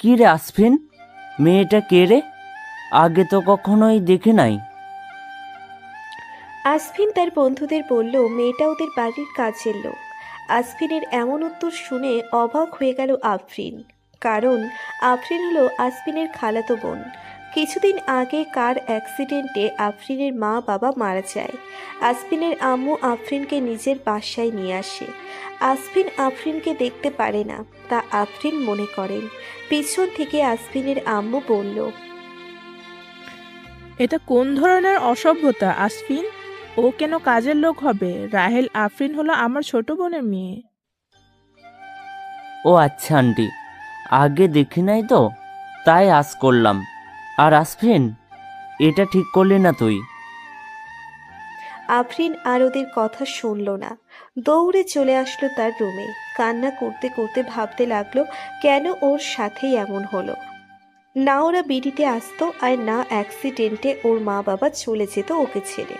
কি রে আসফিন, মেয়েটা কে রে? আগে তো কখনোই দেখে নাই। আসফিন তার বন্ধুদের বলল মেয়েটা ওদের বাড়ির কাজের লোক। আসফিনের এমন উত্তর শুনে অবাক হয়ে গেল আফরিন। কারণ আফরিন হলো আসফিনের খালাতো বোন। কিছুদিন আগে কার অ্যাক্সিডেন্টে আফরিনের মা বাবা মারা যায়। আসফিনের আম্মু আফরিনকে নিজের বাসায় নিয়ে আসে। আসফিন আফরিনকে দেখতে পারে না, তা আফরিন মনে করেন। পিছন থেকে আসফিনের আম্মু বলল, এটা কোন ধরনের অসভ্যতা আসফিন? ও কেন কাজের লোক হবে? রাহেল আফরিন হলো আমার ছোট বোনের মেয়ে। ও আচ্ছা আন্টি, আগে দেখি নাই তো, তাই আজ করলাম। আর আসফিন, এটা ঠিক করলি না তুই। আফরিন আর ওদের কথা শুনল না, দৌড়ে চলে আসলো তার রুমে। কান্না করতে করতে ভাবতে লাগলো কেন ওর সাথেই এমন হলো। না ওরা বিড়িতে আসতো, আর না অ্যাক্সিডেন্টে ওর মা বাবা চলে যেত ওকে ছেড়ে।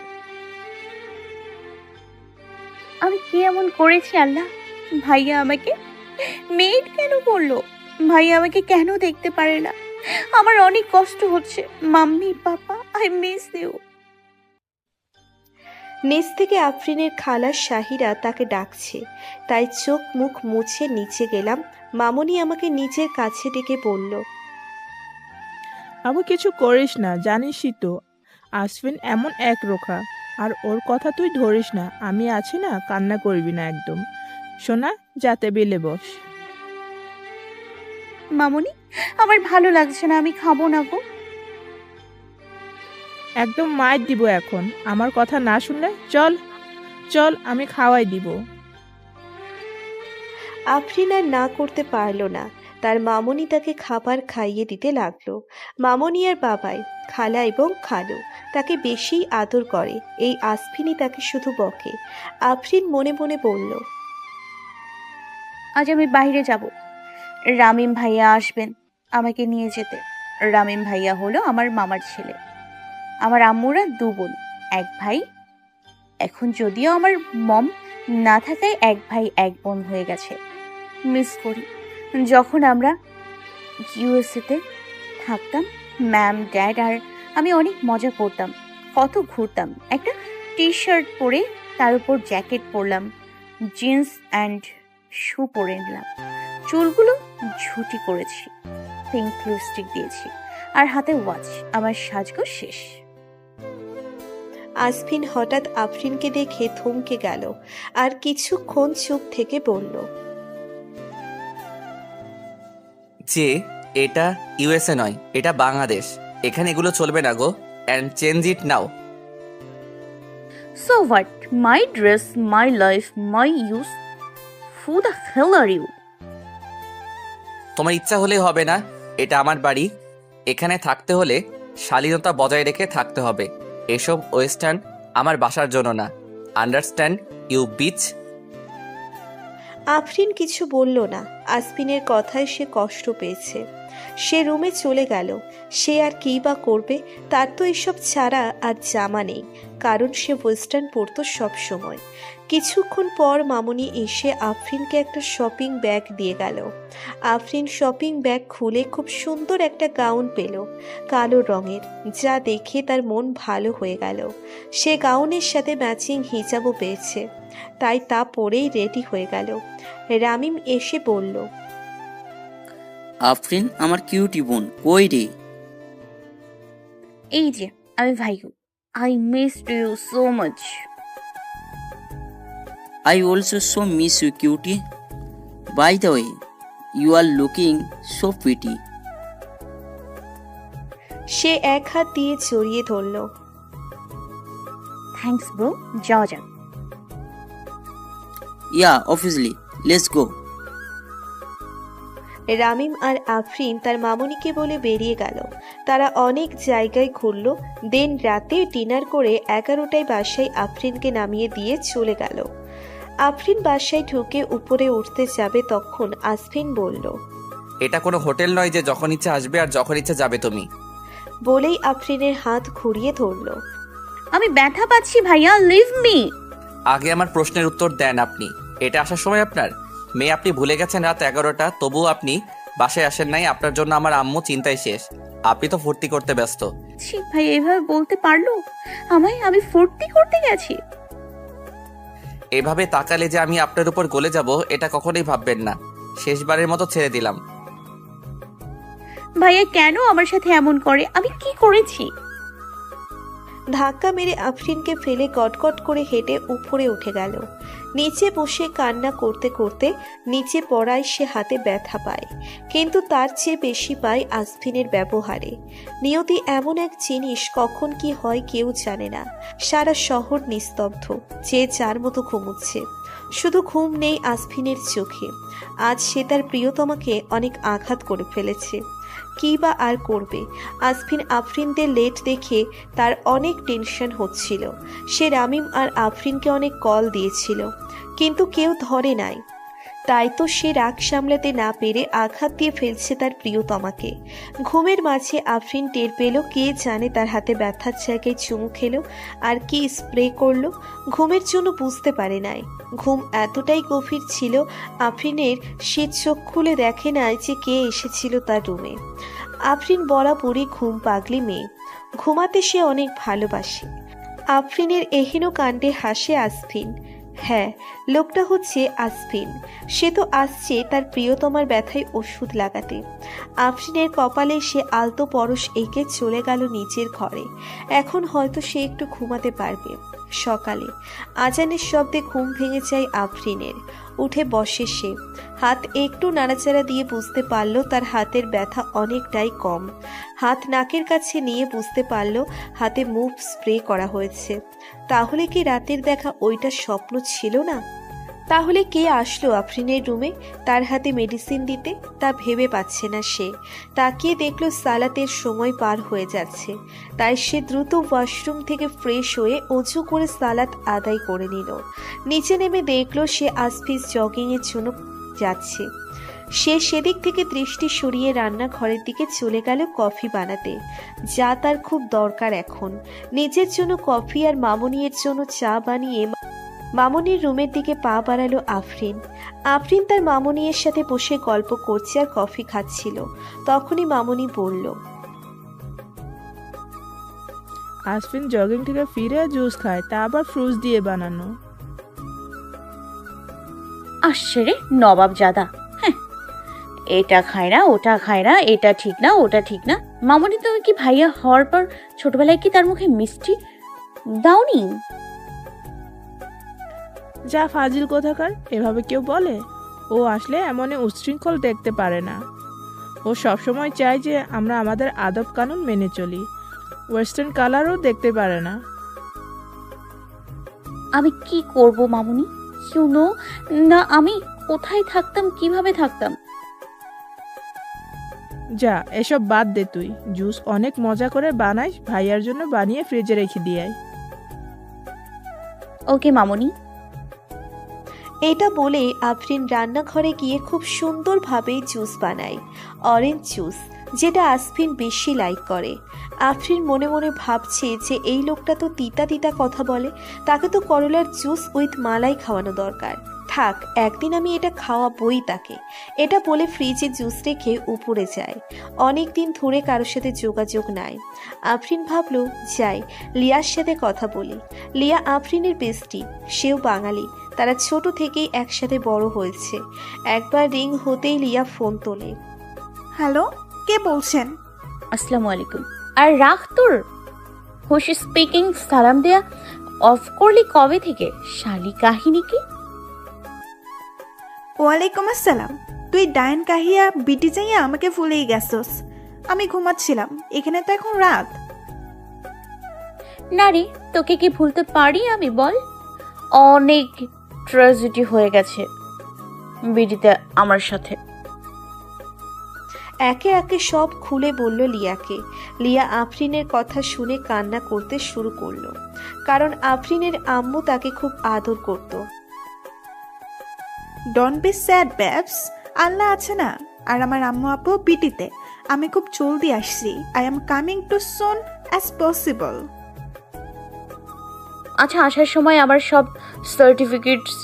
আমি কি এমন করেছি আল্লাহ? ভাইয়া আমাকে মেড কেন করলো? ভাইয়া আমাকে কেন দেখতে পারে না? আমার অনেক কষ্ট হচ্ছে। Mummy papa, I miss you. নিচ থেকে আফরিনের খালা শাহিরা তাকে ডাকছে, তাই চোখ মুখ মুছে নিচে গেলাম। মামুনি আমাকে নিজের কাছে ডেকে বলল, আবু কিছু করিস না, জানিসই তো আসফিন এমন একরোখা। আর ওর কথা তুই ধরিস না, আমি আছি না, কান্না করবি না একদম। সোনা, যা টেবিলে বস। মামুনি, আমার ভালো লাগছে না, আমি খাবো না গো। একদম মাইর দিব এখন, আমার কথা না শুনলে। চল চল, আমি খাওয়াই দিব। আফরিন আর না করতে পারল না। তার মামুনি তাকে খাবার খাইয়ে দিতে লাগলো। মামুনি আর বাবাই, খালা এবং খালু তাকে বেশি আদর করে। এই আসফিনই তাকে শুধু বকে। আফরিন মনে মনে বলল, আজ আমি বাইরে যাব। রামিম ভাইয়া আসবেন আমাকে নিয়ে যেতে। রামিম ভাইয়া হলো আমার মামার ছেলে। আমার আম্মুরা দু বোন, এক ভাই। এখন যদিও আমার মম না থাকায় এক ভাই এক বোন হয়ে গেছে। মিস করি যখন আমরা ইউএসএতে থাকতাম। ম্যাম, ড্যাড আর আমি অনেক মজা করতাম, কত ঘুরতাম। একটা টি শার্ট পরে তার উপর জ্যাকেট পরলাম, জিন্স অ্যান্ড শু পরে নিলাম, চুলগুলো ঝুটি করেছি, পিঙ্ক লিপস্টিক দিয়েছি, আর হাতে ওয়াচ। আমার সাজগোজ শেষ। আসফিন হঠাৎ আফরিনকে দেখে থমকে গেল, আর কিছুক্ষণ চুপ থেকে বলল, যে এটা ইউএসএ নয়, এটা বাংলাদেশ। এখানে এগুলো চলবে না গো, and change it now. So what? My dress, my life, my use. Who the hell are you? তোমার ইচ্ছা হলেই হবে না, এটা আমার বাড়ি। এখানে থাকতে হলে শালীনতা বজায় রেখে থাকতে হবে। এসব ওয়েস্টার্ন আমার বাসার জন্য না। Understand you beach? আফরিন কিছু বলল না। আসফিনের কথায় সে কষ্ট পেয়েছে। সে রুমে চলে গেল। সে আর কী বা করবে? তার তো এসব ছাড়া আর জামা নেই, কারণ সে ওয়েস্টার্ন পরতো সব সময়। কিছুক্ষণ পর মামুনি এসে আফরিনকে একটা শপিং ব্যাগ দিয়ে গেল। আফরিন শপিং ব্যাগ খুলে খুব সুন্দর একটা গাউন পেল, কালো রঙের, যা দেখে তার মন ভালো হয়ে গেল। সে গাউনের সাথে ম্যাচিং হিজাবও পেয়েছে, তাই তা পরেই রেডি হয়ে গেল। রামিম এসে বলল, আফরিন আমার কিউটি বোন কই রে? এই যে আমি ভাইগু। I miss you so much. I also so miss you cutie. By the way, you are looking so pretty. সে এক হাত দিয়ে জড়িয়ে ধরল। থ্যাঙ্কস ব্রো, যাওয়া যাক। Yeah obviously, let's go. Ramim আর আফরিন তার মামুনিকে বলে বেরিয়ে গেল। তারা অনেক জায়গায় ঘুরল। দেন রাতে ডিনার করে 11টায় বাসায় আফরিনকে নামিয়ে দিয়ে চলে গেল। আফরিন বাসায় ঢুকে উপরে উঠতে যাবে, তখন আসফিন বলল, এটা কোনো হোটেল নয় যে যখন ইচ্ছা আসবে আর যখন ইচ্ছা যাবে তুমি। বলেই আফরিনের হাত ঘুরিয়ে ধরল। আমি ব্যথা পাচ্ছি ভাইয়া, লিভ মি। আগে আমার প্রশ্নের উত্তর দেন আপনি। এটা আসার সময় আপনার মেয়ে, আপনি ভুলে গেছেন রাত 11টা, তবুও আপনি বাসায় আসেন নাই, আপনার জন্য আমার আম্মু চিন্তায় শেষ। আপনি তো ফুর্তি করতে ব্যস্ত। ছি ভাই, এভাবে বলতে পারলো আমায়? আমি ফুর্তি করতে গেছি? এভাবে তাকালে যে আমি আপনার উপর গলে যাব, এটা কখনোই ভাববেন না। শেষবারের মতো ছেড়ে দিলাম। ভাইয়া কেন আমার সাথে এমন করে? আমি কি করেছি? ধাক্কা মেরে আফরিনকে ফেলে গটগট করে হেঁটে উপরে উঠে গেল। নিচে বসে কান্না করতে করতে নিচে পড়ায় সে হাতে ব্যথা পায়, কিন্তু তার চেয়ে বেশি পায় আসফিনের ব্যবহারে। নিয়তি এমন এক জিনিস, কখন কি হয় কেউ জানে না। সারা শহর নিস্তব্ধ, যে যার মতো ঘুমুচ্ছে। শুধু ঘুম নেই আসফিনের চোখে। আজ সে তার প্রিয়তমাকে অনেক আঘাত করে ফেলেছে। কী বা আর করবে? আসফিন আফরিনদের লেট দেখে তার অনেক টেনশন হচ্ছিল। সে রামিম আর আফরিনকে অনেক কল দিয়েছিল, কিন্তু কেউ ধরে নাই। তাই তো সে রাগ সামলাতে না পেরে আঘাত দিয়ে ফেলছে তার প্রিয়তমাকে। ঘুমের মাঝে আফরিন টের পেল কে জানে তার হাতে ব্যথার জায়গায় চুমু খেলো আর কি স্প্রে করলো। ঘুমের জন্য বুঝতে পারে নাই। ঘুম এতটাই গভীর ছিল আফরিনের, সে চোখ খুলে দেখে নাই যে কে এসেছিল তার রুমে। আফরিন বরাবরই ঘুম পাগলি মেয়ে, ঘুমাতে সে অনেক ভালোবাসে। আফরিনের এহেন কাণ্ডে হাসে আসফিন। হ্যাঁ, লোকটা হচ্ছে আসফিন। সে তো আসছে তার প্রিয়তমার ব্যথায় ওষুধ লাগাতে। আফরিনের কপালে সে আলতো পরশ এঁকে চলে গেল নিচের ঘরে। এখন হয়তো সে একটু ঘুমাতে পারবে। সকালে আজানের শব্দে ঘুম ভেঙে যায় আফরিনের। উঠে বসে সে। হাত একটু নাড়াচাড়া দিয়ে বুঝতে পারল তার হাতের ব্যথা অনেকটাই কম। হাত নাকের কাছে নিয়ে বুঝতে পারল হাতে মুভ স্প্রে করা হয়েছে। তাহলে কি রাতের দেখা ওইটা স্বপ্ন ছিল না? তাহলে কে আসলো আফরিনের রুমে তার হাতে মেডিসিন দিতে? তা ভেবে পাচ্ছে না সে। তাকিয়ে দেখলো সালাতের সময় পার হয়ে যাচ্ছে। তাই সে দ্রুত ওয়াশরুম থেকে ফ্রেশ হয়ে অজু করে সালাত আদায় করে নিল। নিচে নেমে দেখলো সে আসফিস জগিংয়ের জন্য যাচ্ছে। সে সেদিক থেকে দৃষ্টি সরিয়ে রান্নাঘরের দিকে চলে গেল কফি বানাতে, যা তার খুব দরকার এখন। নিজের জন্য কফি আর মামুনির জন্য চা বানিয়ে মামুনির রুমের দিকে পা বাড়ালো আফরিন। আফরিন তার মামুনির সাথে বসে গল্প করছে আর কফি খাচ্ছিল। তখনই মামুনি বলল, আসফিন জগিং থেকে ফিরে জুস খায়, তা আবার ফ্রুট দিয়ে বানানো। আসছে রে নবাব জাদা। হ্যাঁ, এটা খায় না, ওটা খায় না, এটা ঠিক না, ওটা ঠিক না। মামনি, তুমি কি ভাইয়া হওয়ার পর ছোটবেলায় কি তার মুখে মিষ্টি দাওনি? যা ফাজিল কোথাকার, এভাবে কেউ বলে? ও আসলে এমন উচ্ছৃঙ্খল দেখতে পারে না। ও সবসময় চায় যে আমরা আমাদের আদব কানুন মেনে চলি। ওয়েস্টার্ন কালারও দেখতে পারে না। আমি কি করব মামুনি? শুনো না, আমি কোথায় থাকতাম, কিভাবে থাকতাম? যা, এসব বাদ দে তুই। জুস অনেক মজা করে বানাইস, ভাইয়ার জন্য বানিয়ে ফ্রিজে রেখে দিয়ে আয়। ওকে মামুনি। এটা বলে আফরিন রান্নাঘরে গিয়ে খুব সুন্দরভাবে জুস বানায়, অরেঞ্জ জুস, যেটা আসফিন বেশি লাইক করে। আফরিন মনে মনে ভাবছে যে এই লোকটা তো তিতা তিতা কথা বলে, তাকে তো করলার জুস উইথ মালাই খাওয়ানো দরকার। থাক, একদিন আমি এটা খাওয়াবই তাকে। এটা বলে ফ্রিজে জুস রেখে উপরে যায়। অনেক দিন ধরে কারোর সাথে যোগাযোগ নাই। আফরিন ভাবলো যাই, লিয়ার সাথে কথা বলি। লিয়া আফরিনের বেস্টি, সেও বাঙালি। তারা ছোট থেকেই একসাথে বড় হয়েছে। একবার রিং হতেই লিয়া ফোন তোলে। হ্যালো, কে বলছেন? আসসালামু আলাইকুম। আর রাখ তোর হোস স্পিকিং, সালাম দেয়া অফ করলি কবে থেকে? শালি কাহিনী কি? ওয়ালাইকুম আসসালাম। তুই ডাইন কাহিয়া বিটি যাইয়া আমাকে ভুলেই গেছস। আমি ঘুমাচ্ছিলাম, এখানে তো এখন রাত। না রে, তোকে কি ভুলতে পারি আমি বল? অনেক ট্র্যাজেডি হয়ে গেছে বিডিতে আমার সাথে। একে একে সব খুলে বলল লিয়াকে। লিয়া আফরিনের কথা শুনে কান্না করতে শুরু করলো, কারণ আফরিনের আম্মু তাকে খুব আদর করত। ডোন্ট বি স্যাড ব্যাবস, আল্লাহ আছে না। আর আমার আম্মু আপু বিটিতে। আমি খুব জলদি আসছি। I am coming to soon as possible. আচ্ছা, আসার সময় আবার সব সার্টিফিকেটস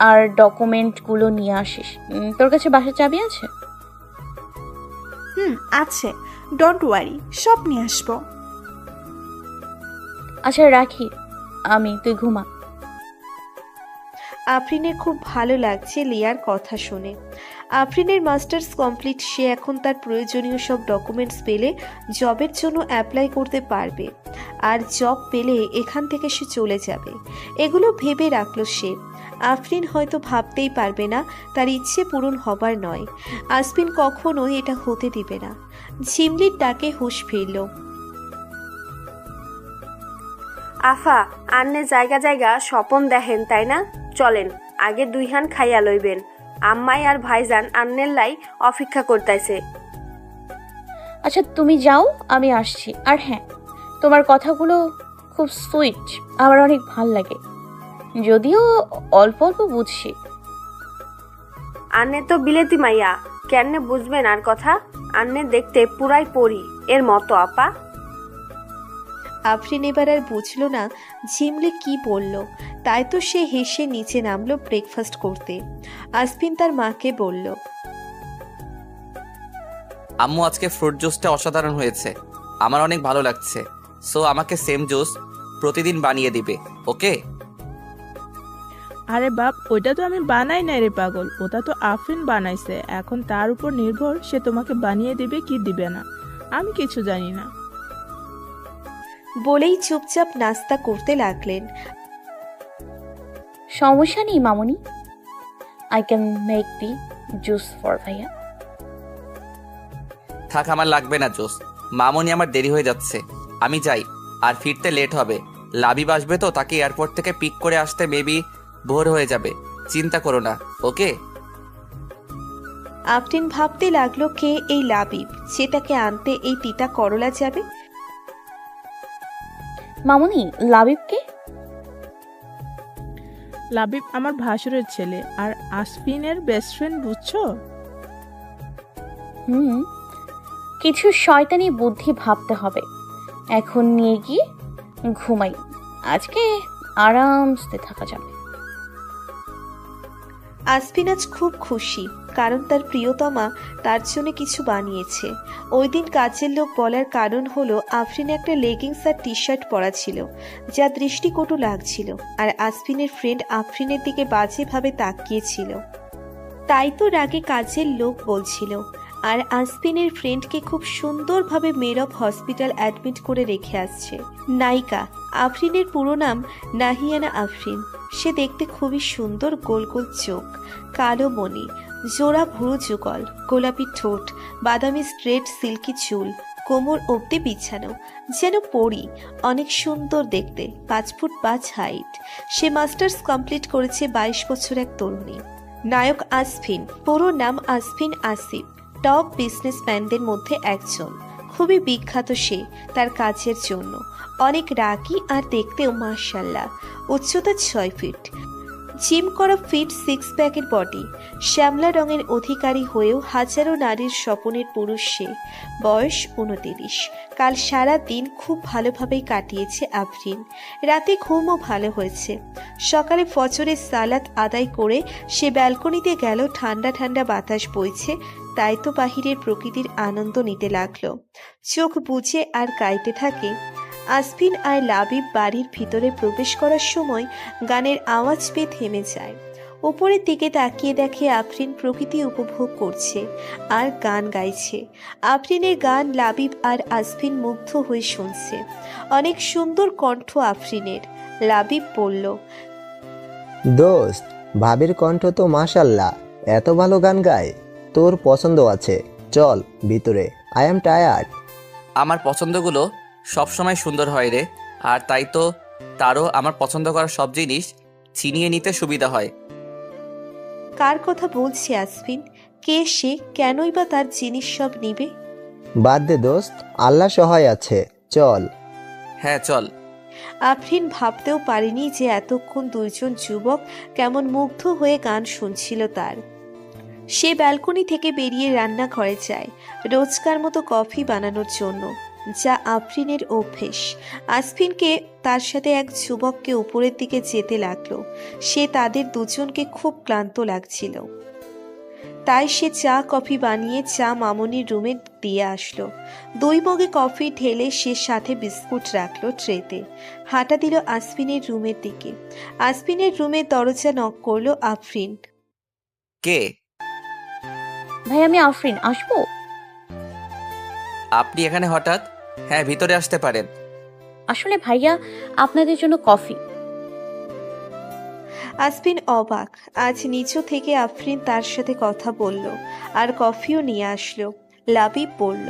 আর ডকুমেন্টগুলো নিয়ে আসিস। তোর কাছে বাসার চাবি আছে? আছে, ডোন্ট ওয়ারি, সব নিয়ে আসবো। আচ্ছা রাখি আমি, তুই ঘুমা। আফরিনের খুব ভালো লাগছে লিয়ার কথা শুনে। আফরিনের মাস্টার্স কমপ্লিট, সে এখন তার প্রয়োজনীয় সব ডকুমেন্টস পেলে জবের জন্য অ্যাপ্লাই করতে পারবে, আর জব পেলে এখান থেকে সে চলে যাবে। এগুলো ভেবে রাখলো সে। আফরিন হয়তো ভাবতেই পারবে না, তার ইচ্ছে পূরণ হবার নয়। আসপিন কখনোই এটা হতে দিবে না। ঝিমলির ডাকে হুঁশ ফিরল। আফা, আন্নে জায়গা জায়গা স্বপন দেখেন তাই না? চলেন আগে 2 হান খাইয়া লইবেন। আম্মাই আর ভাইজান আন্নের লাই অপেক্ষা করতেছে। আচ্ছা তুমি যাও, আমি আসছি। আর হ্যাঁ, তোমার কথাগুলো খুব সুইট, আমার অনেক ভাল লাগে, যদিও অল্প অল্প বুঝছি। আন্নে তো বিলেতি মাইয়া, কেন বুঝবেন আর কথা? আন্নে দেখতে পুরাই পরি এর মতো আপা। আফরিন এবার আর বুঝল না ঝিমলি কি বলল, তাই তো সে হেসে নিচে নামলো ব্রেকফাস্ট করতে। আসপিন তার মাকে বলল, আম্মু আজকে ফ্রুট জুসটা অসাধারণ হয়েছে, আমার অনেক ভালো লাগছে। সো আমাকে সেম জুস প্রতিদিন বানিয়ে দিবে, ওকে? আরে বাপ, ওইটা তো আমি বানাই নাই রে পাগল, ওটা তো আফরিন বানাইছে। এখন তার উপর নির্ভর সে তোমাকে বানিয়ে দিবে কি দিবে না, আমি কিছু জানি না। বলেই চুপচাপ নাস্তা করতে লাগলেন। সমস্যা নেই মামুনি, I can make the juice for ভাইয়া। থাক, আমার লাগবে না জুস। মামনি আমার দেরি হয়ে যাচ্ছে, আমি যাই, আর ফিরতে লেট হবে। লাবিব আসবে তো, তাকে এয়ারপোর্ট থেকে পিক করে আসতে মেবি ভোর হয়ে যাবে। চিন্তা করো না, ওকে? আফরিন ভাবতে লাগলো কে এই লাবিব, সেটাকে আনতে এই তিতা করলা যাবে। মামুনি, লাবিবকে? লাবিব আমার ভাসুরের ছেলে আর আসফিনের বেস্ট ফ্রেন্ড, বুঝছো? কিছু শয়তানি বুদ্ধি ভাবতে হবে। এখন নিয়ে গিয়ে ঘুমাই, আজকে আরামসে থাকা যাবে। আসফিন আজ খুব খুশি, কারণ তার প্রিয়তমা তার জন্য কিছু বানিয়েছে। ওই দিন কাজের লোক বলার কারণ হলো আফরিন একটা লেগিংস আর টি শার্ট পরা ছিল, যা দৃষ্টিকটু লাগছিল, আর আসফিনের ফ্রেন্ড আফরিনের দিকে বাজেভাবে তাকিয়েছিল। তাই তো রাগে কাজের লোক বলছিল। আর আসফিনের ফ্রেন্ডকে খুব সুন্দরভাবে মেরব হসপিটাল অ্যাডমিট করে রেখে আসছে। নায়িকা আফরিনের পুরো নাম নাহিয়ানা আফরিন। সে দেখতে খুবই সুন্দর, গোল গোল চোখ, কালো মণি, জোড়া ভুরু যুগল, গোলাপি ঠোঁট, বাদামি স্ট্রেট সিল্কি চুল, কোমর অবধি বিছানো, যেন পরি। অনেক সুন্দর দেখতে, 5 ফুট 5 হাইট। সে মাস্টার্স কমপ্লিট করেছে, 22 বছর এক তরুণী। নায়ক আসফিন, পুরো নাম আসফিন আসিফ, টপ বিজনেসম্যানদের মধ্যে একজন। খুবই বিখ্যাত সে তার কাজের জন্য। অনেক রাগী আর দেখতেও মাশাল্লাহ। উচ্চতা 6 ফিট, জিম করা ফিট 6 প্যাকের বডি। শ্যামলা রঙের অধিকারী হয়েও হাজারো নারীর স্বপ্নের পুরুষ সে। বয়স 29। কাল সারা দিন খুব ভালোভাবেই কাটিয়েছে আফরিন। রাতে ঘুমও ভালো হয়েছে। সকালে ফজরের সালাত আদায় করে সে ব্যালকনিতে গেল। ঠান্ডা ঠান্ডা বাতাস বইছে, তাই তো বাহিরের প্রকৃতির আনন্দ নিতে লাগলো। চোখ বুজে আর গাইতে থাকে। আসফিন আর লাবিব বাড়ির ভিতরে প্রবেশ করার সময় গানের আওয়াজ পেয়ে থেমে যায়। উপরের দিকে তাকিয়ে দেখে আফরিন প্রকৃতি উপভোগ করছে আর গান গাইছে। আফরিনের গান লাবিব আর আসফিন মুগ্ধ হয়ে শুনছে। অনেক সুন্দর কণ্ঠ আফরিনের। লাবিব বলল, দোস্ত, ভাবির কণ্ঠ তো মাশাল্লাহ, এত ভালো গান গায়। তোর পছন্দ আছে, চল ভিতরে, আই এম টায়ার্ড। আমার পছন্দগুলো সবসময় সুন্দর হয় রে, আর তাই তো তারও আমার পছন্দ করা সব জিনিস ছিনিয়ে নিতে সুবিধা হয়। কার কথা বলছে আসফিন? কে সে? কেনই বা তার জিনিস সব নিবে? বাদ দে দোস্ত, আল্লাহ সহায় আছে, চল। হ্যাঁ চল। আফরিন ভাবতেও পারেনি যে এতক্ষণ দুইজন যুবক কেমন মুগ্ধ হয়ে গান শুনছিল তার। সে ব্যালকনি থেকে বেরিয়ে রান্নাঘরে যায় রোজকার মতো কফি বানানোর জন্য, যা আফরিনের অভ্যেস। আসফিনকে তার সাথে এক যুবককে উপরের দিকে যেতে লাগলো। সে তাদের দুজনকে খুব ক্লান্ত লাগছিল। তাই সে চা কফি বানিয়ে চা মামনির রুমে দিয়ে আসলো। 2 মগে কফি ঢেলে সে সাথে বিস্কুট রাখলো ট্রেতে। হাঁটা দিল আসফিনের রুমের দিকে। আসফিনের রুমের দরজা নক করলো আফরিন। কে? ভাই আমি আফরিন, আসবো? আপনি এখানে হঠাৎ? হ্যাঁ, ভিতরে আসতে পারেন। আসলে ভাইয়া আপনাদের জন্য কফি। আসফিন অবাক। আজ নিচু থেকে আফরিন তার সাথে কথা বলল আর কফিও নিয়ে আসলো। লাবিব বলল,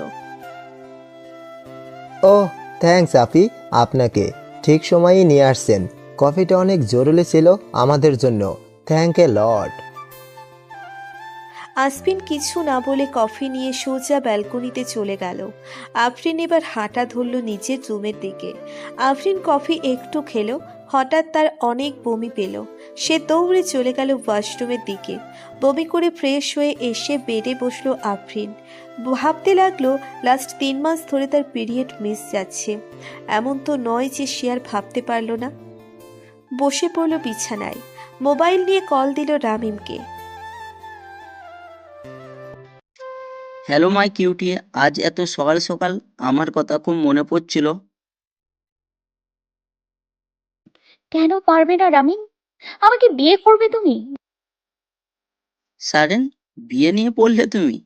ওহ থ্যাঙ্কস আপি, আপনাকে ঠিক সময়েই নিয়ে আসছেন। কফিটা অনেক জরুরি ছিল আমাদের জন্য। থ্যাঙ্ক এ লট। আসফিন কিছু না বলে কফি নিয়ে সোজা ব্যালকনিতে চলে গেল। আফরিন এবার হাঁটা ধরল নিচের রুমের দিকে। আফরিন কফি একটু খেলো, হঠাৎ তার অনেক বমি পেল। সে দৌড়ে চলে গেল ওয়াশরুমের দিকে। বমি করে ফ্রেশ হয়ে এসে বেডে বসলো আফরিন। ভাবতে লাগলো লাস্ট 3 মাস ধরে তার পিরিয়ড মিস যাচ্ছে। এমন তো নয় যে সে আর ভাবতে পারল না। বসে পড়ল বিছানায়। মোবাইল নিয়ে কল দিল রামিমকে। হ্যালো মাই কিউটি, আজ এত সকাল সকাল আমার কথা খুব মনে পড়ছিল। কেন পারবে না রামিন? আমাকে বিয়ে করবে তুমি? সাডেন বিয়ে নিয়ে পড়লে তুমি?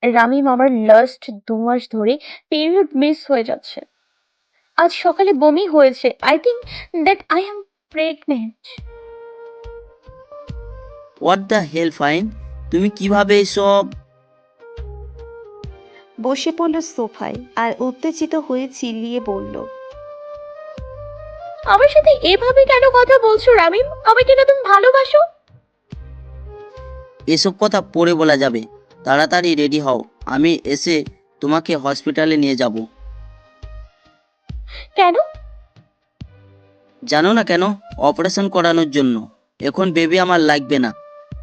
রামিম, আমার লাস্ট 2 মাস ধরে পিরিয়ড মিস হয়ে যাচ্ছে। আজ সকালে বমি হয়েছে। I think that I am pregnant. What the hell fine, তুমি কিভাবে এসব? বসে পড়ল সোফায় আর উত্তেজিত হয়ে চিল্লিয়ে বলল, আমার সাথে এভাবে কেন কথা বলছো রামিম? আমাকে না তুমি ভালোবাসো? এসব কথা পরে বলা যাবে। তাড়াতাড়ি রেডি হও, আমি এসে তোমাকে হসপিটালে নিয়ে যাব। কেন? জানো না কেন? অপারেশন করানোর জন্য। এখন বেবি আমার লাগবে না।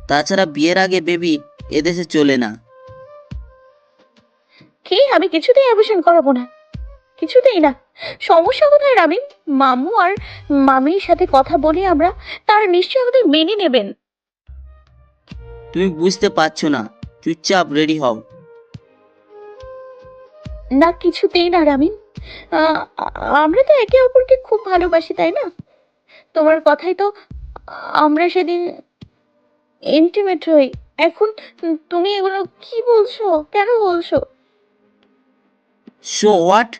তাছাড়া বিয়ের আগে বেবি এদেশে চলে না। কি? আমি কিছুতেই অ্যাবর্শন করাবো না, কিছুতেই না। সমস্যা কোথায় রামিম? মামু আর মামির সাথে কথা বলি আমরা, তারা নিশ্চয়ই আমাদের মেনে নেবেন। তুমি বুঝতে পারছো না, চুপচাপ রেডি হও। না, কিছুতেই না রামিম। আমরা তো একে অপরকে খুব ভালোবাসি, তাই না? তোমার কথাই তো আমরা সেদিন ইন্টিমেট হই। এখন তুমি এগুলো কি বলছো? কেন বলছো? So what?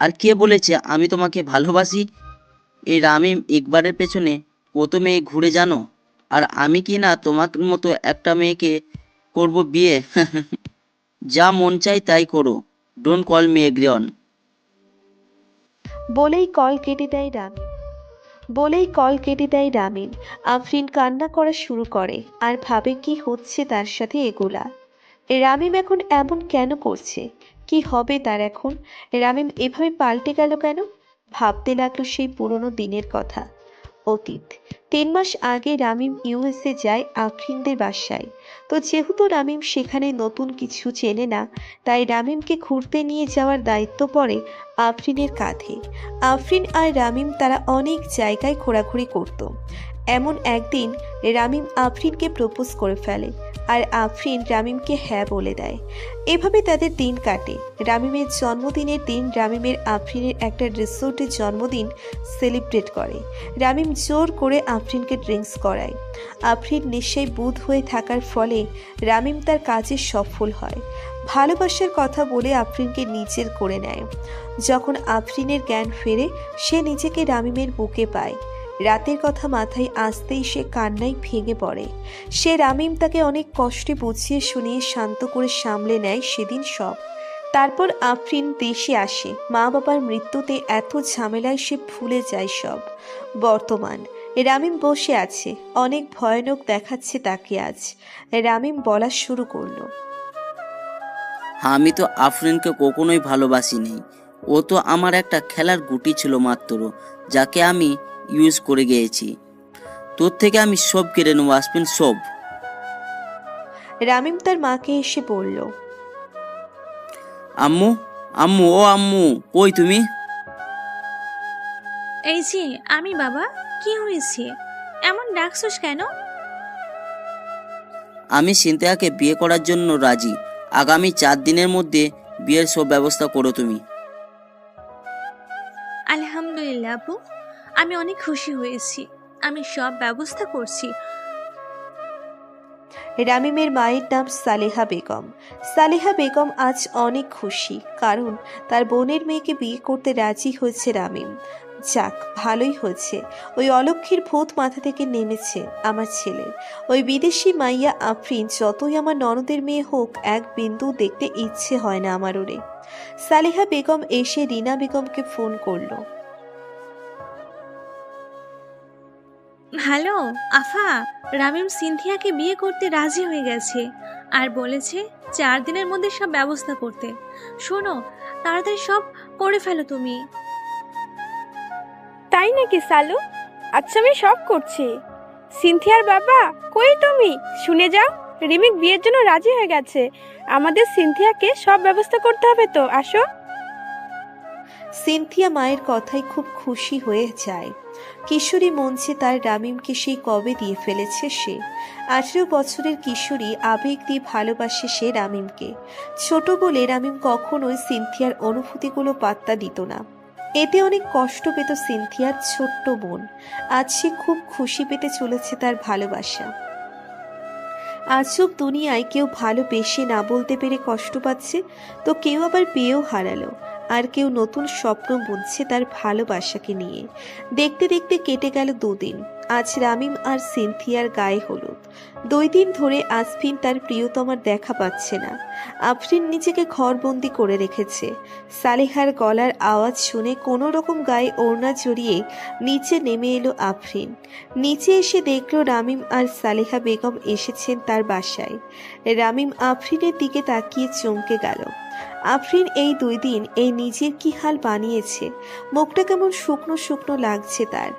আর কে বলেছে আমি তোমাকে ভালোবাসি? এই রামিম ইকবারের পেছনে কত মেয়ে ঘুরে জানো? আর আমি কি না তোমার মতো একটা মেয়েকে করব বিয়ে? যা মন চাই তাই করো, ডোন্ট কল মি এগ্রিয়ন। বলেই কল কেটে দেয় রামিম। আফরিন কান্না করা শুরু করে আর ভাবে কি হচ্ছে তার সাথে এগুলা। রামিম এখন এমন কেন করছে? কি হবে তার এখন? রামিম এভাবে পাল্টে গেল কেন? ভাবতে লাগলো সেই পুরনো দিনের কথা। অতীত। 3 মাস আগে রামিম ইউএসএ যায় আফরিনদের বাসায়। তো যেহেতু রামিম সেখানে নতুন কিছু চেনে না, তাই রামিমকে ঘুরতে নিয়ে যাওয়ার দায়িত্ব পড়ে আফরিনের কাঁধে। আফরিন আর রামিম তারা অনেক জায়গায় ঘোরাঘুরি করত। এমন একদিন রামিম আফরিনকে প্রপোজ করে ফেলে আর আফরিন রামিমকে হ্যাঁ বলে দেয়। এভাবে তাদের দিন কাটে। রামিমের জন্মদিনের দিন রামিমের আফরিনের একটা রিসোর্টে জন্মদিন সেলিব্রেট করে। রামিম জোর করে আফরিনকে ড্রিঙ্কস করায়। আফরিন নেশায় বুঁদ হয়ে থাকার ফলে রামিম তার কাজে সফল হয়। ভালোবাসার কথা বলে আফরিনকে নিজের করে নেয়। যখন আফরিনের জ্ঞান ফেরে, সে নিজেকে রামিমের বুকে পায়। রাতের কথা মাথায় আসতেই সে কান্নায় ভেঙে পড়ে। সে রামিম তাকে অনেক কষ্টে বুঝিয়ে শুনিয়ে শান্ত করে সামলে নেয় সেদিন সব। তারপর আফরিন দেশে আসে। মা বাবার মৃত্যুতে এত ঝামেলায় সে ভুলে যায় সব। বর্তমান রামিম বসে আছে, অনেক ভয়ানক দেখাচ্ছে তাকে আজ। রামিম বলা শুরু করলো, আমি তো আফরিনকে কখনোই ভালোবাসিনি। ও তো আমার একটা খেলার গুটি ছিল মাত্র, যাকে আমি ইউজ করে গিয়েছি। তোর থেকে আমি সব কেড়ে নেবো আসবেন, সব। রামিম তার মাকে এসে বলল, আম্মু, আম্মু, ও আম্মু, কই তুমি? এই যে আমি বাবা, কি হয়েছে? এমন ডাকছস কেন? আমি সিনথিয়াকে বিয়ে করার জন্য রাজি। আগামী 4 দিনের মধ্যে বিয়ের সব ব্যবস্থা করো তুমি। আলহামদুলিল্লাহ আপু, আমি অনেক খুশি হয়েছি। আমি সব ব্যবস্থা করছি। রামিমের মায়ের নাম সালেহা বেগম। সালেহা বেগম আজ অনেক খুশি, কারণ তার বোনের মেয়েকে বিয়ে করতে রাজি হয়েছে রামিম। যাক, ভালোই হয়েছে। ওই অলক্ষীর ভূত মাথা থেকে নেমেছে আমার ছেলের। ওই বিদেশি মাইয়া আফরিন যতই আমার ননদের মেয়ে হোক, এক বিন্দু দেখতে ইচ্ছে হয় না আমার ওরে। সালেহা বেগম এসে রিনা বেগমকে ফোন করলো। হ্যালো আফা, রামিম সিনথিয়াকে বিয়ে করতে রাজি হয়ে গেছে আর বলেছে 4 দিনের মধ্যে সব ব্যবস্থা করতে। শোনো, তাড়াতাড়ি সব করে ফেলো তুমি। তাই নাকি সালু? আচ্ছা, আমি সব করছি। সিনথিয়ার বাবা, কই তুমি? শুনে যাও, রিমিক বিয়ের জন্য রাজি হয়ে গেছে। আমাদের সিনথিয়াকে সব ব্যবস্থা করতে হবে তো, আসো। সিনথিয়া মায়ের কথায় খুব খুশি হয়ে যায়। কিশোরী মঞ্চে তার রামিমকে সেই কবে দিয়ে ফেলেছে সে। 18 বছরের কিশোরী আবেগ দিয়ে ভালোবাসে সে রামিমকে। ছোট বলে রামিম কখনোই সিনথিয়ার অনুভূতিগুলো পাত্তা দিত না। এতে অনেক কষ্ট পেত সিনথিয়ার ছোট্ট বোন। আজ সে খুব খুশি পেতে চলেছে তার ভালোবাসা। আজব দুনিয়ায় কেউ ভালোবেসে না বলতে পেরে কষ্ট পাচ্ছে, তো কেউ আবার পেয়েও হারালো, আর কেউ নতুন স্বপ্ন বুনছে তার ভালোবাসাকে নিয়ে। দেখতে দেখতে কেটে গেল 2 দিন। আজ রামিম আর সিনথিয়ার গায়ে হলুদ। 2 দিন ধরে আসফিন তার প্রিয়তমার দেখা পাচ্ছে না। আফরিন নিজেকে ঘরবন্দি করে রেখেছে। সালেহার গলার আওয়াজ শুনে কোনো রকম গায়ে ওড়না জড়িয়ে নিচে নেমে এলো আফরিন। নিচে এসে দেখলো রামিম আর সালেহা বেগম এসেছেন তার বাসায়। রামিম আফরিনের দিকে তাকিয়ে চমকে গেল। আফরিন এই 2 দিন এই নিজের কি হাল বানিয়েছে, মুখটা কেমন শুকনো শুকনো লাগছে তার।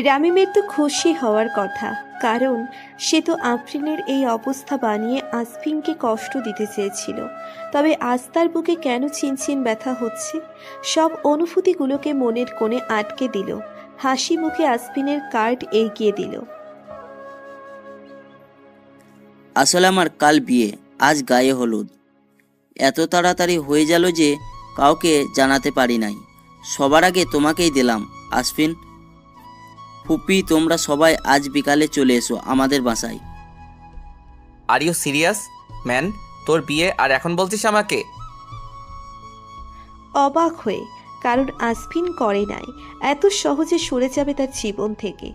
রামিমের তো খুশি হওয়ার কথা, কারণ সে তো আফরিনের এই অবস্থা বানিয়ে আসফিনকে কষ্ট দিতে চেয়েছিল। তবে আজ তার বুকে কেন চিনচিন ব্যথা হচ্ছে? সব অনুভূতিগুলোকে মনের কোণে আটকে দিল। হাসি মুখে আসফিনের কার্ড এগিয়ে দিল। আসলে আমার কাল বিয়ে, আজ গায়ে হলুদ। এত তাড়াতাড়ি হয়ে গেল যে কাউকে জানাতে পারি নাই। সবার আগে তোমাকেই দিলাম আসফিন। ফুপি, তোমরা সবাই আজ বিকালে চলে এসো আমাদের বাসায়। Are you serious man? তোর বিয়ে আর এখন বলছিস আমাকে? অবাক হয়ে, কারণ আসফিন করে নাই এত সহজে সরে যাবে তার জীবন থেকে।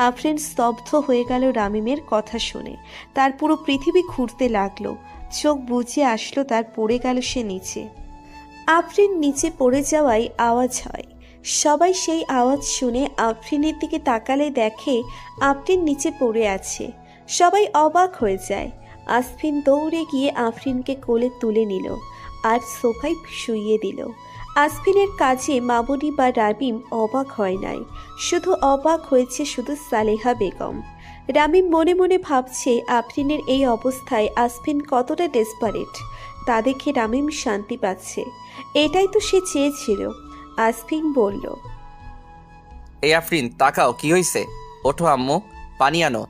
আফরিন স্তব্ধ হয়ে গেল রামিমের কথা শুনে। তার পুরো পৃথিবী ঘুরতে লাগলো। চোখ বুজে আসলো তার, পড়ে গেল সে নিচে। আফরিন নিচে পড়ে যাওয়ায় আওয়াজ হয়। সবাই সেই আওয়াজ শুনে আফরিনের দিকে তাকালে দেখে আফরিন নিচে পড়ে আছে। সবাই অবাক হয়ে যায়। আসফিন দৌড়ে গিয়ে আফরিনকে কোলে তুলে নিল আর সোফায় শুইয়ে দিল। আসফিনের কাজে মামুনি বা রামিম অবাক হয় নাই, শুধু অবাক হয়েছে শুধু সালেহা বেগম। রামিম মনে মনে ভাবছে আফরিনের এই অবস্থায় আসফিন কতটা ডেসপারেট। তা দেখে রামিম শান্তি পাচ্ছে। এটাই তো সে চেয়েছিল। আসফিন বলল, এই আফরিন, তাকাও, কি হয়েছে? ওঠো আম্মু, পানি আনো।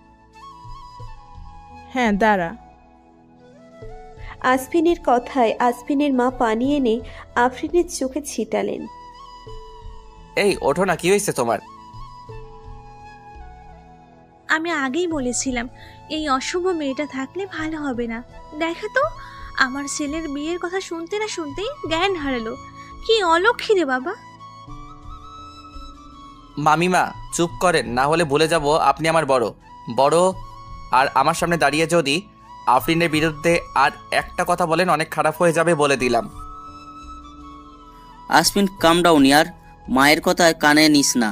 হ্যাঁ দাঁড়া। আসফিনের কথায় আসফিনের মা পানি এনে আফরিনের চোখে ছিটালেন। এই ওঠো না, কি হয়েছে তোমার? আমি আগেই বলেছিলাম এই অশুভ মেয়েটা থাকলে ভালো হবে না। দেখা তো, আমার ছেলের বিয়ের কথা শুনতে না শুনতেই জ্ঞান হারালো। কি অলক্ষী রে বাবা! মামিমা চুপ করেন, না হলে ভুলে যাব আপনি আমার বড়। আর আমার সামনে দাঁড়িয়ে যদি আফরিনের বিরুদ্ধে আর একটা কথা বলেন, অনেক খারাপ হয়ে যাবে বলে দিলাম। আসফিন, কাম ডাউন ইয়ার। মায়ের কথা কানে নিস না।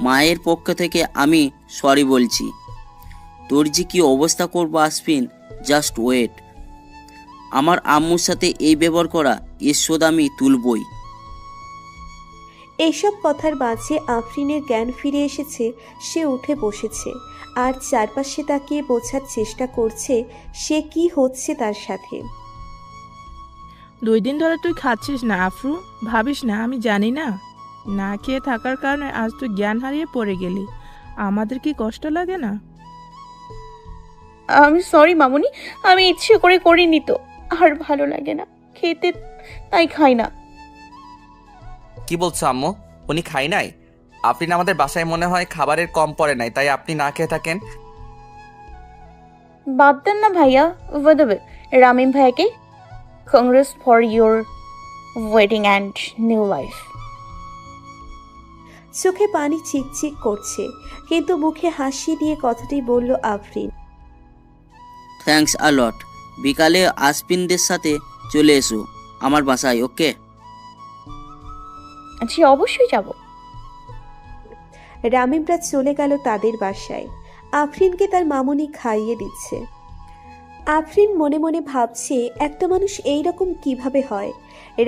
মায়ের পক্ষ থেকে আমি সরি বলছি। তোর যে কি অবস্থা করবো আসফিন, জাস্ট ওয়েট। আমার আম্মুর সাথে এই ব্যবহার করা, এর শোধ আমি তুলবই। এইসব কথার মাঝে আফরিনের জ্ঞান ফিরে এসেছে। সে উঠে বসেছে আর চারপাশে তাকিয়ে বোঝার চেষ্টা করছে সে কি হচ্ছে তার সাথে। 2 দিন ধরে তুই খাচ্ছিস না আফরু, ভাবিস না আমি জানি না? না খেয়ে থাকার কারণে আজ তুই জ্ঞান হারিয়ে পড়ে গেলি। আমাদের কি কষ্ট লাগে না? আমি সরি মামুনি, আমি ইচ্ছে করে করিনি তো। আর ভালো লাগে না খেতে, তাই খাই না। কি বলছো আম্মু? উনি খাই নাই? আপনি না আমাদের বাসায় মনে হয় খাবারের কম পড়ে নাই, তাই আপনি না খেয়ে থাকেন। বাদ দেন না ভাইয়া, ওয়াদাবে রামিম ভাইয়াকে Congress for your wedding and new life. চোখে পানি চিকচিক করছে, কিন্তু মুখে হাসি দিয়ে কথাটি বলল আফরিন। থ্যাঙ্কস আলট। বিকালে আসপিনদের সাথে চলে এসো আমার বাসায়, ওকে? জি অবশ্যই যাব। রামিমরা চলে গেল তাদের বাসায়। আফরিনকে তার মামুনি খাইয়ে দিচ্ছে। আফরিন মনে মনে ভাবছে একটা মানুষ এইরকম কিভাবে হয়।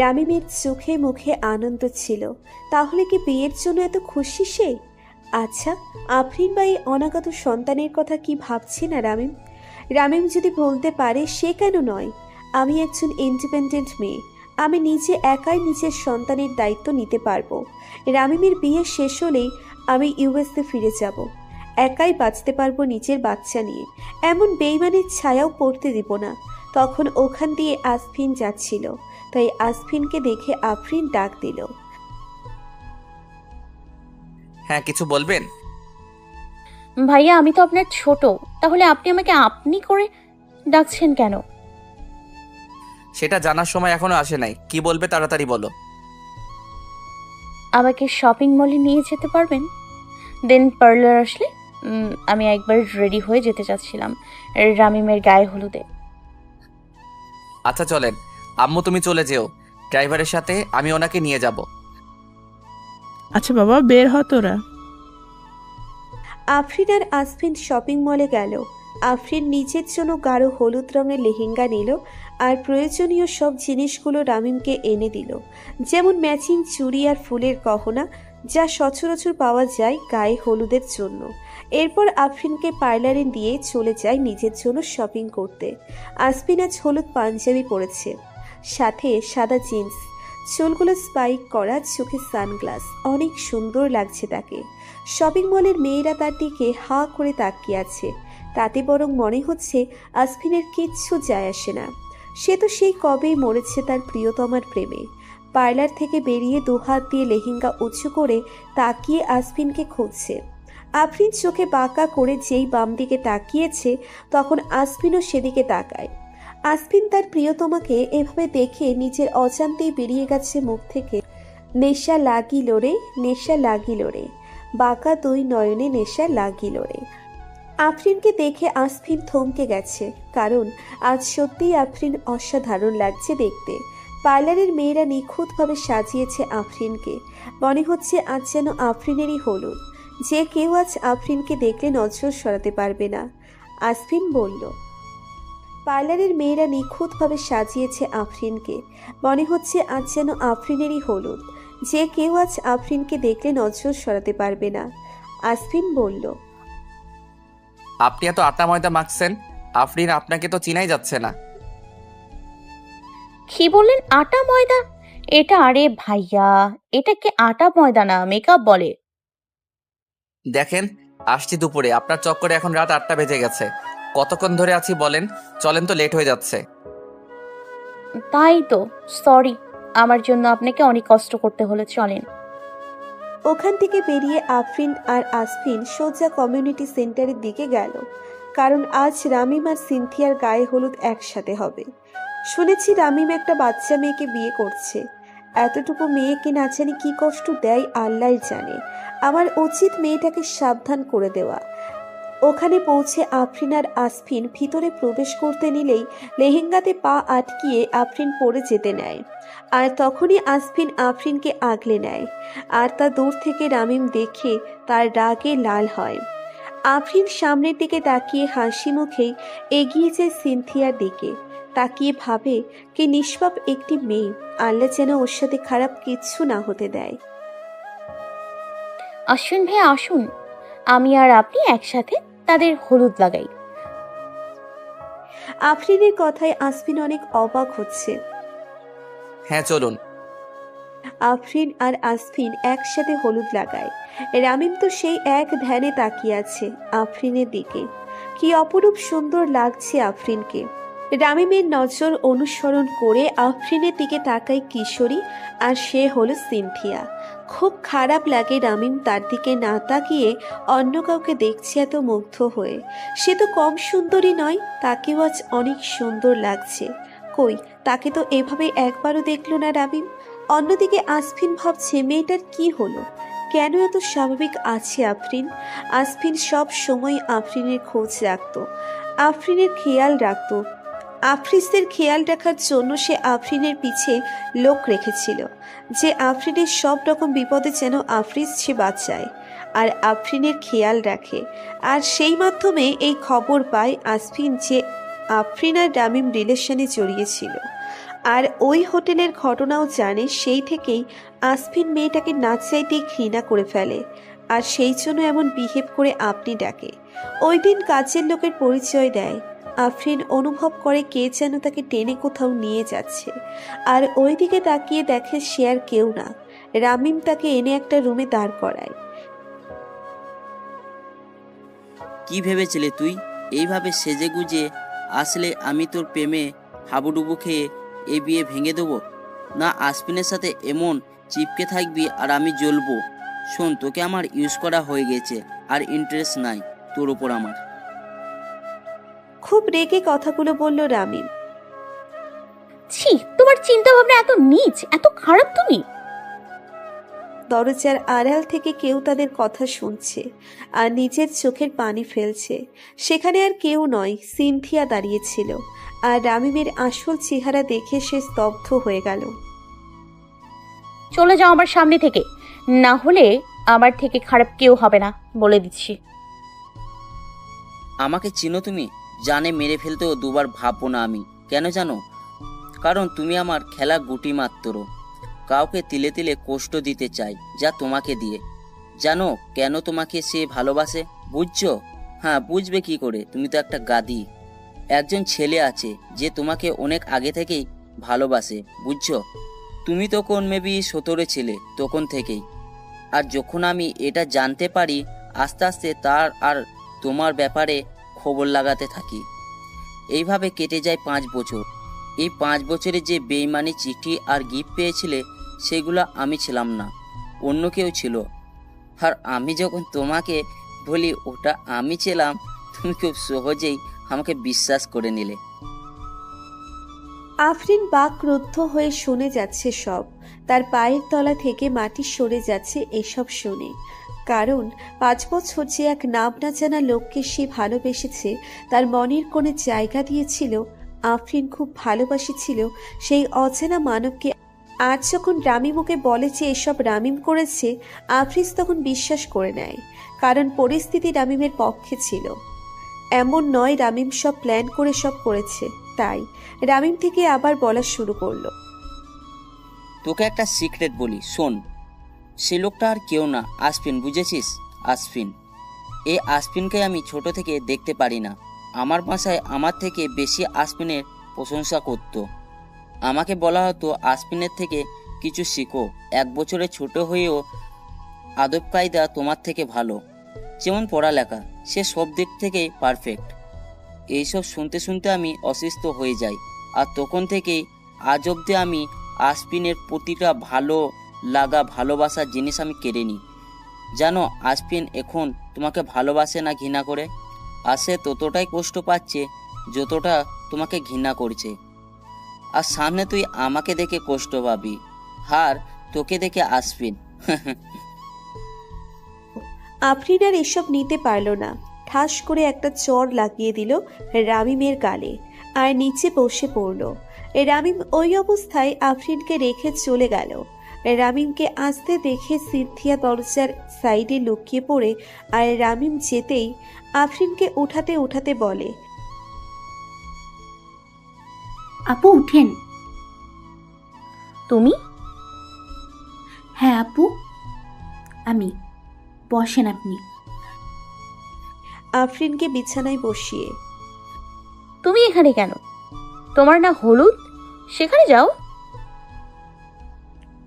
রামিমের চোখে মুখে আনন্দ ছিল, তাহলে কি বিয়ের জন্য এত খুশি সে? আচ্ছা, আফরিন বা এই অনাগত সন্তানের কথা কি ভাবছে না রামিম? রামিম যদি বলতে পারে সে কেন নয়? আমি একজন ইন্ডিপেন্ডেন্ট মেয়ে, আমি নিজে একাই নিজের সন্তানের দায়িত্ব নিতে পারবো। রামিমের বিয়ে শেষ হলেই আমি ইউএসএ ফিরে যাব, একাই বাঁচতে পারবো নিজের বাচ্চা নিয়ে। এমন বেইমানের ছায়াও পড়তে দিব না। তখন ওখান দিয়ে আসফিন যাচ্ছিল, তাই আসফিনকে দেখে আফরিন ডাক দিল। হ্যাঁ, কিছু বলবেন? ভাইয়া আমি তো আপনার ছোট, তাহলে আপনি আমাকে আপনি করে ডাকছেন কেন? সেটা জানার সময় এখনো আসে নাই। কি বলবে তাড়াতাড়ি বলো। আমাকে শপিং মলে নিয়ে যেতে পারবেন? দেন পার্লার আসলে আমি একবার রেডি হয়ে যেতে চাচ্ছিলাম রামিমের গায়ে হলুদে। আচ্ছা চলেন। আম্মু তুমি চলে যেও, ড্রাইভারের সাথে আমি ওনাকে নিয়ে যাব। আচ্ছা বাবা, বের হ তোরা। আফরিন আর আসফিন শপিং মলে গেল। আফরিন নিজের জন্য গাঢ় হলুদ রঙের লেহেঙ্গা নিল আর প্রয়োজনীয় সব জিনিসগুলো রামিমকে এনে দিল, যেমন ম্যাচিং চুড়ি আর ফুলের গহনা, যা সচরাচর পাওয়া যায় গায়ে হলুদের জন্য। এরপর আফরিনকে পার্লারে দিয়ে চলে যায় নিজের জন্য শপিং করতে। আসফিন আজ হলুদ পাঞ্জাবি পরেছে, সাথে সাদা জিন্স, চুলগুলো স্পাইক করা, চোখে সানগ্লাস, অনেক সুন্দর লাগছে তাকে। শপিং মলের মেয়েরা তার দিকে হা করে তাকিয়ে আছে, তাতে বরং মনে হচ্ছে আসফিনের কিচ্ছু যায় আসে না। সে তো সেই কবেই মরেছে তার প্রিয়তমার প্রেমে। পার্লার থেকে বেরিয়ে দুহাত দিয়ে লেহেঙ্গা উঁচু করে তাকিয়ে আসফিনকে খুঁজছে। আফরিন চোখে বাঁকা করে যেই বাম দিকে তাকিয়েছে, তখন আসফিনও সেদিকে তাকায়। আসফিন তার প্রিয়তমাকে এভাবে দেখে নিজের অজান্তেই বেরিয়ে গেছে মুখ থেকে, নেশা লাগিল রে, নেশা লাগিল রে, বাঁকা দুই নয়নে নেশা লাগিল রে। আফরিনকে দেখে আসফিন থমকে গেছে, কারণ আজ সত্যিই আফরিন অসাধারণ লাগছে দেখতে। পার্লারের মেয়েরা নিখুঁতভাবে সাজিয়েছে আফরিনকে, মনে হচ্ছে আজ যেন আফরিনেরই হলুদ। যে কেউ আজ আফরিনকে দেখলে নজর সরাতে পারবে না। আসফিন বলল, পার্লারের মেয়েরা নিখুঁতভাবে সাজিয়েছে আফরিনকে, মনে হচ্ছে আজ যেন আফরিনেরই হলুদ। যে কেউ আজ আফরিনকে দেখলে নজর সরাতে পারবে না। আসফিন বলল, আপনি এত আটা ময়দা মাখছেন, আফরিন আপনাকে তো চিনাই যাচ্ছে না। কি বললেন আটা ময়দা? এটা আরে ভাইয়া, এটাকে আটা ময়দা না, মেকআপ বলে। দেখেন, আসছি দুপুরে, আপনার চক্করে এখন রাত 8টা বেজে গেছে। কতক্ষণ ধরে আছি বলেন? চলেন তো, লেট হয়ে যাচ্ছে। তাই তো, সরি, আমার জন্য আপনাকে অনেক কষ্ট করতে হলো। চলেন। ওখান থেকে বেরিয়ে আফরিন আর আসফিন সোজা কমিউনিটি সেন্টারের দিকে গেল, কারণ আজ রামিম আর সিনথিয়ার গায়ে হলুদ একসাথে হবে। শুনেছি রামিম একটা বাচ্চা মেয়েকে বিয়ে করছে। এতটুকু মেয়েকে না জানি কি কষ্ট দেয় আল্লাহই জানে। আমার উচিত মেয়েটাকে সাবধান করে দেওয়া। ওখানে পৌঁছে আফরিন আর আসফিন ভিতরে প্রবেশ করতে নিলেই লেহেঙ্গাতে পা আটকিয়ে আফরিন পড়ে যেতে নেয়, আর তখনই আসফিন আফরিনকে আগলে নেয়, আর তা দূর থেকে রামিম দেখে তার রাগে লাল হয়। আফরিন সামনের দিকে তাকিয়ে হাসি মুখেই এগিয়ে যায় সিনথিয়ার দিকে, তাকিয়ে ভাবে কি নিষ্পাপ একটি মেয়ে, আল্লাহ যেন ওর সাথে খারাপ কিচ্ছু না হতে দেয়। আসুন ভাই আসুন, আমি আর আপনি একসাথে তাদের হলুদ লাগাই। আফরিনের কথায় আসফিন অনেক অবাক হচ্ছে। হ্যাঁ চলুন। আফরিন আর আসফিন একসাথে হলুদ লাগায়। রামিম তো সেই এক ধ্যানে তাকিয়ে আছে আফরিনের দিকে। কি অপরূপ সুন্দর লাগছে আফরিনকে। রামিমের নজর অনুসরণ করে আফরিনের দিকে তাকায় কিশোরী, আর সে হলো সিনথিয়া। খুব খারাপ লাগে রামিম তার দিকে না তাকিয়ে অন্য কাউকে দেখছে এত মুগ্ধ হয়ে। সে তো কম সুন্দরী নয়, তাকেও আজ অনেক সুন্দর লাগছে। কই, তাকে তো এভাবে একবারও দেখলো না রামিম। অন্যদিকে আসফিন ভাবছে মেয়েটার কি হলো, কেন এত স্বাভাবিক আছে আফরিন। আসফিন সব সময় আফরিনের খোঁজ রাখতো, আফরিনের খেয়াল রাখতো। আফ্রিসের খেয়াল রাখার জন্য সে আফরিনের পিছে লোক রেখেছিল, যে আফরিনের সব রকম বিপদে যেন আফ্রিস সে বাঁচায় আর আফরিনের খেয়াল রাখে। আর সেই মাধ্যমে এই খবর পায় আসফিন যে আফরিন আর রামিম রিলেশনে জড়িয়েছিল, আর ওই হোটেলের ঘটনাও জানে। সেই থেকেই আসফিন মেয়েটাকে না চাইতেই ঘৃণা করে ফেলে, আর সেই জন্য এমন বিহেভ করে আপনি ডাকে। ওই দিন কাজের লোকের পরিচয় দেয়। আফরিন অনুভব করে কে যেন তাকে টেনে কোথাও নিয়ে যাচ্ছে, আর ওই দিকে তাকিয়ে দেখে সে আর কেউ না, রামিম তাকে এনে একটা রুমে দাঁড় করায়। কি ভেবেছিলে তুই এইভাবে সেজে গুজে আসলে আমি তোর প্রেমে হাবুডুবু খেয়ে এই বিয়ে ভেঙে দেবো? না আসপিনের সাথে এমন চিপকে থাকবি আর আমি জ্বলবো? শোন, তোকে আমার ইউজ করা হয়ে গেছে, আর ইন্টারেস্ট নাই তোর ওপর আমার। খুব রেগে কথাগুলো বলল রামিম। ছি, তোমার চিন্তা ভাবনা এত নীচ, এত খারাপ তুমি। দরজার আড়াল থেকে কেউ তাদের কথা শুনছে আর নিজের চোখের পানি ফেলছে। সেখানে আর কেউ নয়, সিনথিয়া দাঁড়িয়েছিল, আর রামিমের আসল চেহারা দেখে সে স্তব্ধ হয়ে গেল। চলে যাও আমার সামনে থেকে, না হলে আমার থেকে খারাপ কেউ হবে না, বলে দিচ্ছি। আমাকে চিনো তুমি? জানে মেরে ফেলতেও দুবার ভাববো না আমি। কেন জানো? কারণ তুমি আমার খেলা গুটি মাত্র। কাউকে তিলে তিলে কষ্ট দিতে চাই, যা তোমাকে দিয়ে। জানো কেন তোমাকে সে ভালোবাসে? বুঝছো? হ্যাঁ, বুঝবে কি করে? তুমি তো একটা গাদি। একজন ছেলে আছে যে তোমাকে অনেক আগে থেকেই ভালোবাসে, বুঝছো? তুমি তখন মেবি 17 ছিলে, তখন থেকেই। আর যখন আমি এটা জানতে পারি, আস্তে আস্তে তার আর তোমার ব্যাপারে খবর লাগাতে থাকি। এইভাবে কেটে যায় 5 বছর। এই 5 বছরে যে বেইমানি চিঠি আর গিফট পেয়েছিলে, সেগুলো আমি ছিলাম না, অন্য কেউ ছিল। আর আমি যখন তোমাকে বলি ওটা আমি ছিলাম, তুমি খুব সহজেই আমাকে বিশ্বাস করে নিলে। আফরিন বাকরুদ্ধ হয়ে শুনে যাচ্ছে সব। তার পায়ের তলা থেকে মাটি সরে যাচ্ছে এসব শুনে। কারণ 5 বছর যে এক নাম না জানা লোককে সে ভালোবেসেছে, তার মনের কোণে জায়গা দিয়েছিল, আফরিন খুব ভালোবাসেছিল সেই অচেনা মানবকে। আজ যখন রামিম ওকে বলে যে এসব রামিম করেছে, আফরিস তখন বিশ্বাস করে নেয়, কারণ পরিস্থিতি রামিমের পক্ষে ছিল। এমন নয় রামিম সব প্ল্যান করে সব করেছে। তাই রামিম থেকে আবার বলা শুরু করলো। তোকে একটা সিক্রেট বলি, শোন। সে লোকটা আর কেউ না, আসফিন, বুঝেছিস? আসফিন। এই আসফিনকে আমি ছোট থেকে দেখতে পারি না। আমার বাসায় আমার থেকে বেশি আসফিনের প্রশংসা করতো। আমাকে বলা হতো আসফিনের থেকে কিছু শিখো, 1 বছরের ছোট হয়েও আদব কায়দা তোমার থেকে ভালো। যেমন পড়ালেখা, সে সব দিক থেকেই পারফেক্ট। এইসব শুনতে শুনতে আমি অসুস্থ হয়ে যাই, আর তখন থেকেই আজ অব্দি আমি আসফিনের প্রতিটা ভালো লাগা ভালোবাসার জিনিস আমি কেড়ে নিই। জানো আসফিন এখন তোমাকে ভালোবাসে না ঘৃণা করে? আর সে ততটাই কষ্ট পাচ্ছে যতটা তোমাকে ঘৃণা করছে। আর সামনে তুই আমাকে দেখে কষ্ট পাবি, আর তোকে দেখে আসফিন। আফরিন আর এসব নিতে পারল না, ঠাস করে একটা চড় লাগিয়ে দিল রামিমের গালে, আর নিচে বসে পড়ল। রামিম ওই অবস্থায় আফরিনকে রেখে চলে গেল। রামিমকে আসতে দেখে সিনথিয়া দরজার সাইডে লুকিয়ে পড়ে, আর রামিম যেতেই আফরিনকে উঠাতে উঠাতে বলে, আপু উঠেন। তুমি? হ্যাঁ আপু, আমি। বসেন আপনি। আফরিনকে বিছানায় বসিয়ে, তুমি এখানে কেন? তোমার না হলুদ, সেখানে যাও।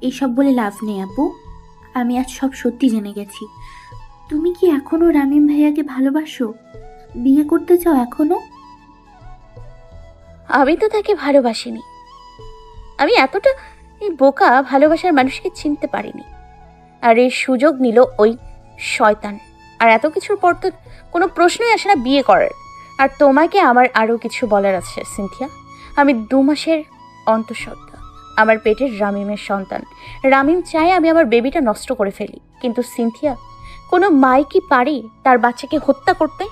এইসব বলে লাভ নেই আপু, আমি আজ সব সত্যি জেনে গেছি। তুমি কি এখনো রামিম ভাইয়াকে ভালোবাসো? বিয়ে করতে চাও এখনো? আমি তো তাকে ভালোবাসিনি। আমি এতটা বোকা ভালোবাসার মানুষকে চিনতে পারিনি। আর এই সুযোগ নিল ওই শয়তান। আর এত কিছুর পর তো কোনো প্রশ্নই আসে না বিয়ে করার। আর তোমাকে আমার আরও কিছু বলার আছে সিনথিয়া। আমি 2 মাসের অন্তঃসত্ত্বা, আমার পেটের রামিমের সন্তান। রামিম চায় আমি আমার বেবিটা নষ্ট করে ফেলি, কিন্তু সিনথিয়া, কোনো মাই কি পারে তার বাচ্চাকে হত্যা করতে?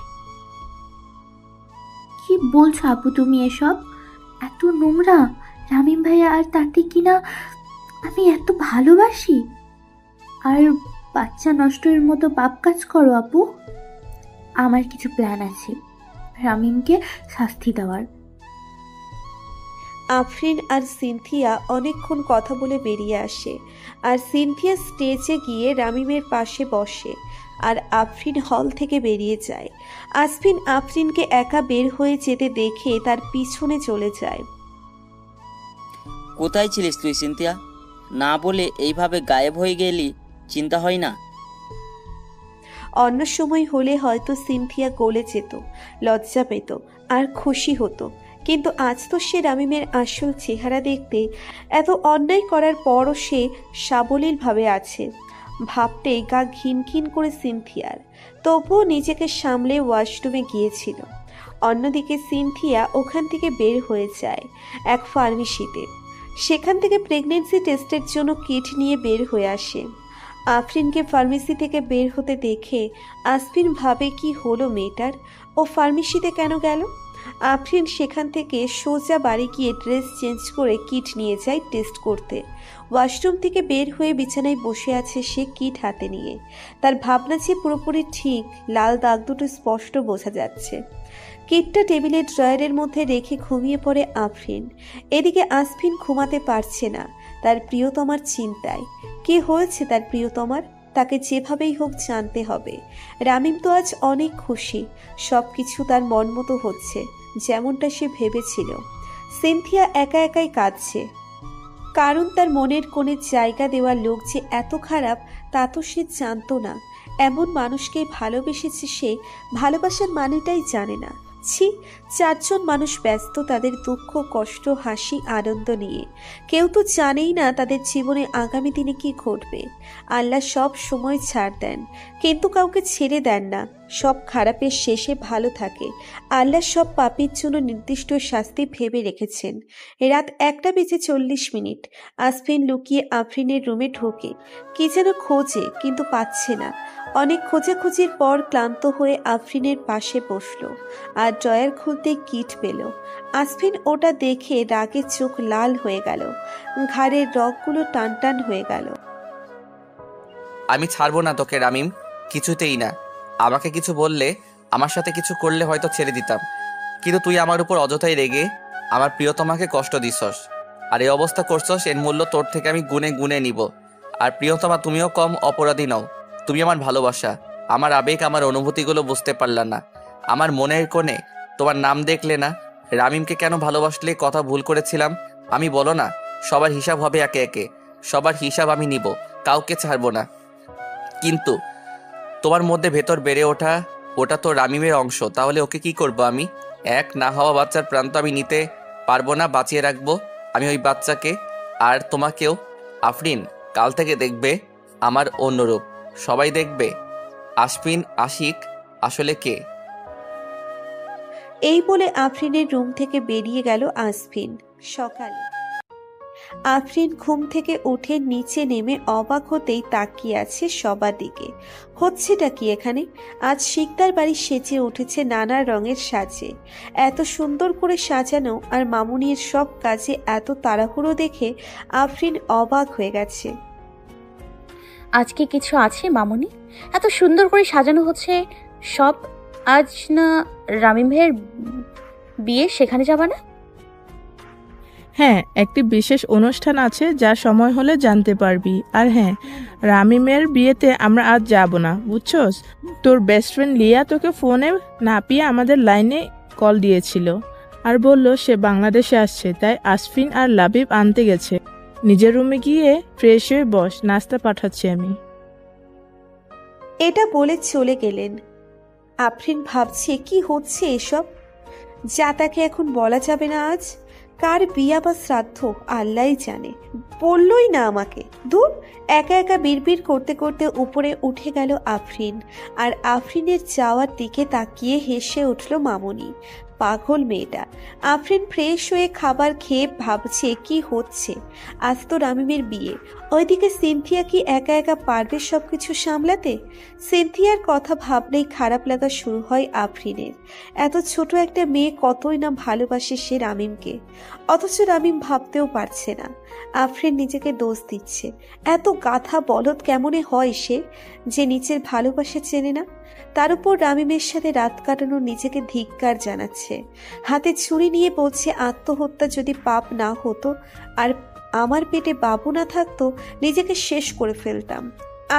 কি বলছো আপু তুমি এসব? এত নোংরা! রামিম ভাইয়া আর তাতে কিনা আমি এত ভালোবাসি, আর বাচ্চা নষ্টের মতো পাপ কাজ করো আপু? আমার কিছু প্ল্যান আছে রামিমকে শাস্তি দেওয়ার। আফরিন আর সিনথিয়া অনেকক্ষণ কথা বলে বেরিয়ে আসে, আর সিনথিয়া স্টেজে গিয়ে রামিমের পাশে বসে, আর আফরিন হল থেকে বেরিয়ে যায়। আসফিন আফরিনকে একা বের হয়ে যেতে দেখে তার পিছনে চলে যায়। কোথায় ছিলিস তুই সিনথিয়া? না বলে এইভাবে গায়েব হয়ে গেলি, চিন্তা হয় না? অন্য সময় হলে হয়তো সিনথিয়া গলে যেত, লজ্জা পেত আর খুশি হতো, কিন্তু আজ তো সে রামিমের আসল চেহারা দেখতে এত অন্যায় করার পরও সে সাবলীলভাবে আছে। ভাবতেই গা ঘিন ঘিন করে সিনথিয়ার, তবুও নিজেকে সামলে ওয়াশরুমে গিয়েছিল। অন্যদিকে সিনথিয়া ওখান থেকে বের হয়ে যায় এক ফার্মেসিতে। সেখান থেকে প্রেগনেন্সি টেস্টের জন্য কিট নিয়ে বের হয়ে আসে। আফরিনকে ফার্মেসি থেকে বের হতে দেখে আসফিন ভাবে কি হলো মেয়েটার, ও ফার্মেসিতে কেন গেল। আফরিন সেখান থেকে সোজা বাড়ি গিয়ে ড্রেস চেঞ্জ করে কিট নিয়ে যায় টেস্ট করতে। ওয়াশরুম থেকে বের হয়ে বিছানায় বসে আছে সে কিট হাতে নিয়ে। তার ভাবনা যে পুরোপুরি ঠিক, লাল দাগ দুটো স্পষ্ট বোঝা যাচ্ছে। কিটটা টেবিলের ড্রয়ারের মধ্যে রেখে ঘুমিয়ে পড়ে আফরিন। এদিকে আসফিন ঘুমাতে পারছে না তার প্রিয়তমার চিন্তায়। কি হয়েছে তার প্রিয়তমার, তাকে যেভাবেই হোক জানতে হবে। রামিম তো আজ অনেক খুশি, সব কিছু তার মন মতো হচ্ছে যেমনটা সে ভেবেছিল। সিনথিয়া একা একাই কাঁদছে, কারণ তার মনের কোণে জায়গা দেওয়া লোক যে এত খারাপ তা তো সে জানতো না। এমন মানুষকে ভালোবেসেছে সে, ভালোবাসার মানেটাই জানে না। ছি, 4 জন মানুষ ব্যস্ত তাদের দুঃখ, কষ্ট, হাসি, আনন্দ নিয়ে। কেউ তো জানেই না তাদের জীবনে আগামী দিনে কি ঘটবে। আল্লাহ সব সময় ছাড় দেন, কিন্তু কাউকে ছেড়ে দেন না। সব খারাপের শেষে ভালো থাকে। আল্লাহ সব পাপীর জন্য নির্দিষ্ট শাস্তি ভেবে রেখেছেন। রাত 1:40 আসফিন লুকিয়ে আফরিনের রুমে ঢোকে। কি যেন খোঁজে, কিন্তু পাচ্ছে না। অনেক খোঁজাখুঁজির পর ক্লান্ত হয়ে আফরিনের পাশে বসলো আর ড্রয়ার খুলতে কিট পেল। আসফিন ওটা দেখে রাগে চোখ লাল হয়ে গেল, ঘাড়ের রগগুলো টান টান হয়ে গেল। আমি ছাড়বো না তোকে রামিম, কিছুতেই না। আমাকে কিছু বললে, আমার সাথে কিছু করলে হয়তো ছেড়ে দিতাম, কিন্তু তুই আমার উপর অযথাই রেগে আমার প্রিয়তমাকে কষ্ট দিছস। আর এই অবস্থা করছস, এর মূল্য তোর থেকে আমি গুনে গুনে নিব। আর প্রিয়তমা, তুমিও কম অপরাধী নও। তুমি আমার ভালোবাসা, আমার আবেগ, আমার অনুভূতিগুলো বুঝতে পারলা না। আমার মনের কোণে তোমার নাম দেখলে না। রামিমকে কেন ভালোবাসলে, কথা ভুল করেছিলাম আমি, বলো না। সবার হিসাব হবে একে একে, সবার হিসাব আমি নিব, কাউকে ছাড়বো না। কিন্তু তোমার মধ্যে ভেতর বেড়ে ওঠা, ওটা তো রামিমের অংশ। তাহলে ওকে কি করব আমি? এক না হওয়া বাচ্চার প্রাণ তো আমি নিতে পারবো না, বাঁচিয়ে রাখবো আমি ওই বাচ্চাকে। আর তোমাকেও। আফরিন, কাল থেকে দেখবে আমার অন্যরূপ, সবাই দেখবে আসফিন আশিক আসলে কে। এই বলে আফরিনের রুম থেকে বেরিয়ে গেল আসফিন। সকালে আফরিন ঘুম থেকে উঠে নিচে নেমে অবাক হতেই তাকিয়ে আছে সবার দিকে। হচ্ছেটা কি এখানে? আজ শিকদার বাড়ি সেজে উঠেছে নানা রঙের সাজে। এত সুন্দর করে সাজানো আর মামুনির সব কাজে এত তাড়াহুড়ো দেখে আফরিন অবাক হয়ে গেছে। আজকে কিছু আছে মামুনি? এত সুন্দর করে সাজানো হচ্ছে সব। আজ না রামিম ভাইয়ের বিয়ে, সেখানে যাবা না? হ্যাঁ, একটি বিশেষ অনুষ্ঠান আছে, যা সময় হলে জানতে পারবি। আর হ্যাঁ, রামিমের বিয়েতে আমরা আজ যাব না, বুঝছস? তোর বেস্ট ফ্রেন্ড লিয়া তোকে ফোনে না পেয়ে আমাদের লাইনে কল দিয়েছিল আর বলল সে বাংলাদেশে আসছে, তাই আসফিন আর লাবিব আনতে গেছে। নিজের রুমে গিয়ে ফ্রেশ হয়ে বস, নাস্তা পাঠাচ্ছি আমি। এটা বলে চলে গেলেন। আফরিন ভাবছে কি হচ্ছে এসব, যা তাকে এখন বলা যাবে না। আজ কার বিয়া বা শ্রাদ্ধ আল্লাহই জানে, বললই না আমাকে। দূর, একা একা বিড়বিড় করতে করতে উপরে উঠে গেল আফরিন। আর আফরিনের যাওয়ার দিকে তাকিয়ে হেসে উঠল মামুনি। পাগল মেয়েটা। আফরিন ফ্রেশ হয়ে খাবার খেয়ে ভাবছে কি হচ্ছে, আজ তো রামিমের বিয়ে। ওইদিকে সিনথিয়া কি একা একা পারবে সবকিছু সামলাতে? সিনথিয়ার কথা ভাবলেই খারাপ লাগা শুরু হয় আফরিনের। এত ছোট একটা মেয়ে কতই না ভালোবাসে সে রামিমকে, অথচ রামিম ভাবতেও পারছে না। আফরিন নিজেকে দোষ দিচ্ছে। এত গাধা বলদ কেমনে হয় সে, যে নিজের ভালোবাসা চেনে না? তার উপর রামিমের সাথে রাত কাটানো নিজেকে ধিক্কার জানাচ্ছে। হাতে ছুরি নিয়ে বলছে আত্মহত্যা যদি পাপ না হতো আর আমার পেটে বাবু না থাকতো, নিজেকে শেষ করে ফেলতাম।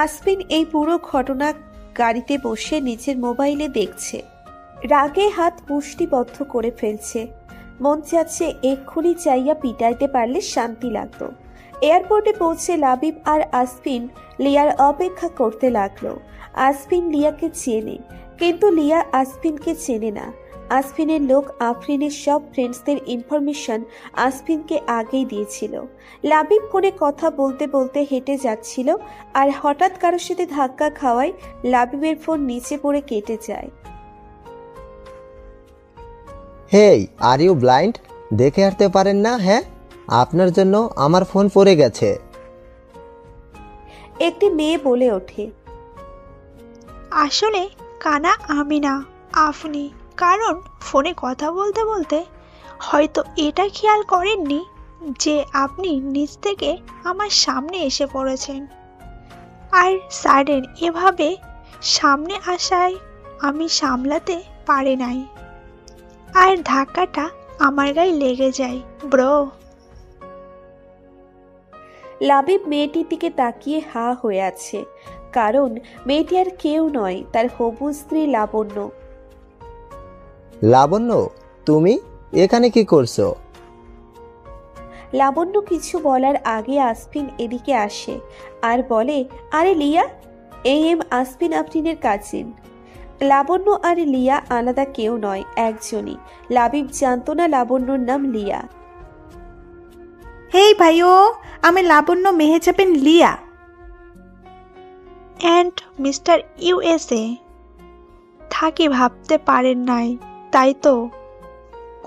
আসমিন এই পুরো ঘটনা গাড়িতে বসে নিজের মোবাইলে দেখছে। রাগে হাত মুষ্টিবদ্ধ করে ফেলছে। মন চাচ্ছে এক্ষুনি চাইয়া পিটাইতে পারলে শান্তি লাগতো। এয়ারপোর্টে পৌঁছে লাবিব আর আসমিন লিয়ার অপেক্ষা করতে লাগলো। আসমিন লিয়াকে চেনে, কিন্তু লিয়া আসমিনকে চেনে না। আসমিনের লোক আফরিনের সব ফ্রেন্ডসদের ইনফরমেশন আসমিনকে আগেই দিয়েছিল। লাবিব ফোনে কথা বলতে বলতে হেঁটে যাচ্ছিল, আর হঠাৎ কারোর সাথে ধাক্কা খাওয়ায় লাবিবের ফোন নিচে পড়ে কেটে যায়। হেই, আর ইউ ব্লাইন্ড? দেখে হাঁটতে পারেন না? হ্যাঁ, আপনার জন্য আমার ফোন পড়ে গেছে। একটি মেয়ে বলে ওঠে। আসলে কানা আমি না, আপনি। কারণ ফোনে কথা বলতে বলতে হয়তো এটা খেয়াল করেননি যে আপনি নিচ থেকে আমার সামনে এসে পড়েছেন, আর সাডেন এভাবে সামনে আসায় আমি সামলাতে পারি নাই, আর ধাক্কাটা আমার গায়ে লেগে যায় ব্রো। লাবিব মেয়েটির দিকে তাকিয়ে হা হয়ে আছে, কারণ মেয়েটি আর কেউ নয়, তার হবু স্ত্রী লাবণ্য। লাবণ্য, তুমি এখানে কি করছো? লাবণ্য কিছু বলার আগে আসফিন এদিকে আসে আর বলে, আরে লিয়া, আসফিন আফরিনের কাজিন। লাবণ্য আর লিয়া আলাদা কেউ নয়, একজনই। লাবিব জানতো না লাবণ্যর নাম লিয়া। হেই ভাইও, আমি লাবণ্য মেহেজাবিন লিয়া। অ্যান্ড মিস্টার ইউএসএ থাকি ভাবতে পারেন নাই, তাই তো?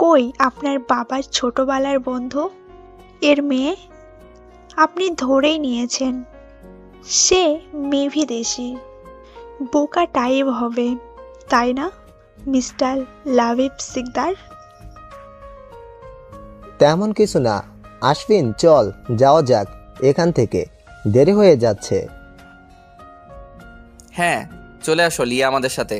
কই আপনার বাবার ছোটবেলার বন্ধু এর মেয়ে? আপনি ধরেই নিয়েছেন সে মেভি দেশি, বোকা টাইপ হবে, তাই না মিস্টার লাবিব সিকদার? তেমন কিছু না। আশফিন, চল যাওয়া যাক এখান থেকে, দেরি হয়ে যাচ্ছে। হ্যাঁ, চলে আসো লিয়া আমাদের সাথে।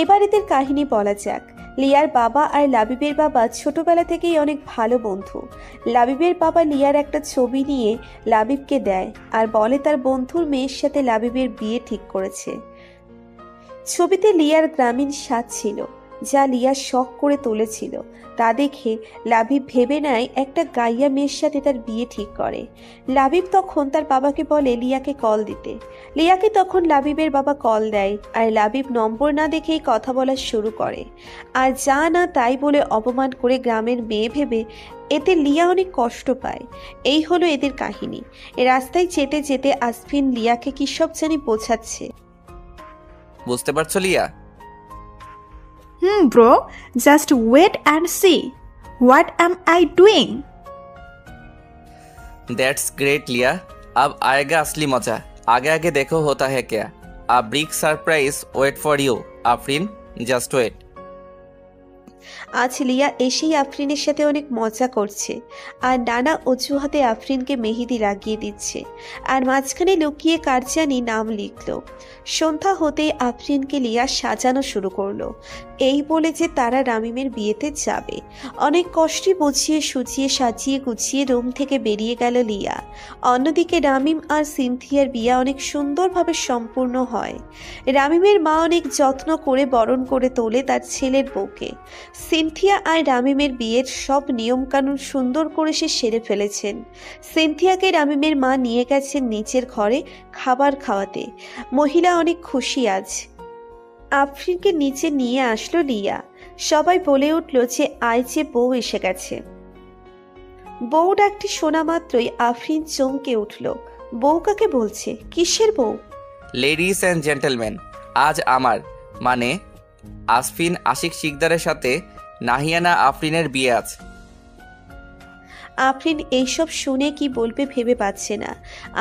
এবার এদের কাহিনী বলা যাক। লিয়ার বাবা আর লাবিবের বাবা ছোটবেলা থেকেই অনেক ভালো বন্ধু। লাবিবের বাবা লিয়ার একটা ছবি নিয়ে লাবিবকে দেয় আর বলে তার বন্ধুর মেয়ের সাথে লাবিবের বিয়ে ঠিক করেছে। ছবিতে লিয়ার গ্রামীণ স্বাদ ছিল, যা লিয়া শখ করে তুলেছিল। তা দেখে লাবিব ভেবে নেয় একটা গাইয়া মেয়ের সাথে তার বিয়ে ঠিক করে। লাবিব তখন তার বাবাকে বলে লিয়াকে কল দিতে। লিয়াকে তখন লাবিবের বাবা কল দেয়, আর লাবিব নম্বর না দেখেই কথা বলা শুরু করে, আর যা না তাই বলে অপমান করে গ্রামের মেয়ে ভেবে। এতে লিয়া অনেক কষ্ট পায়। এই হলো এদের কাহিনী। রাস্তায় যেতে যেতে আসফিন লিয়াকে কি সব জানি বোঝাচ্ছে। বুঝতে পারছো Liya? Bro, just wait and see what am I doing. That's great Liya. अब आएगा असली मजा। आगे आगे देखो होता है क्या। A big surprise wait for you Afreen, just wait. আজ লিয়া এসেই আফরিনের সাথে অনেক মজা করছে, আর নানা অজুহাতে আফরিনকে মেহেদি লাগিয়ে দিচ্ছে, আর মাঝখানে লুকিয়ে কার জানি নাম লিখলো। সন্ধ্যা হতে আফরিনকে লিয়া সাজানো শুরু করলো, এই বলে যে তারা রামিমের বিয়েতে যাবে। অনেক কষ্টে বুঝিয়ে সুঝিয়ে সাজিয়ে গুছিয়ে রুম থেকে বেরিয়ে গেল লিয়া। অন্যদিকে রামিম আর সিনথিয়ার বিয়ে অনেক সুন্দরভাবে সম্পূর্ণ হয়। রামিমের মা অনেক যত্ন করে বরণ করে তোলে তার ছেলের বউকে। সিনথিয়া আর রামিমের বিয়ের সব নিয়মকানুন সুন্দর করে সে সেরে ফেলেছেন। সিনথিয়াকে রামিমের মা নিয়ে গেছেন নিচের ঘরে খাবার খাওয়াতে। মহিলা অনেক খুশি আজ। আফরিনকে নিচে নিয়ে আসলো লিয়া। সবাই বলে উঠল যে আয় যে বউ এসে গেছে। বউ ডাকটি শোনা মাত্রই আফরিন চমকে উঠল। বউ কাকে বলছে? কিসের বউ? লেডিস অ্যান্ড জেন্টলম্যান, আজ আমার মানে আসফিন আশিক শিকদারের সাথে নাহিয়ানা আফরিনের বিয়ে আছে। আফরিন এইসব শুনে কি বলবে ভেবে পাচ্ছে না।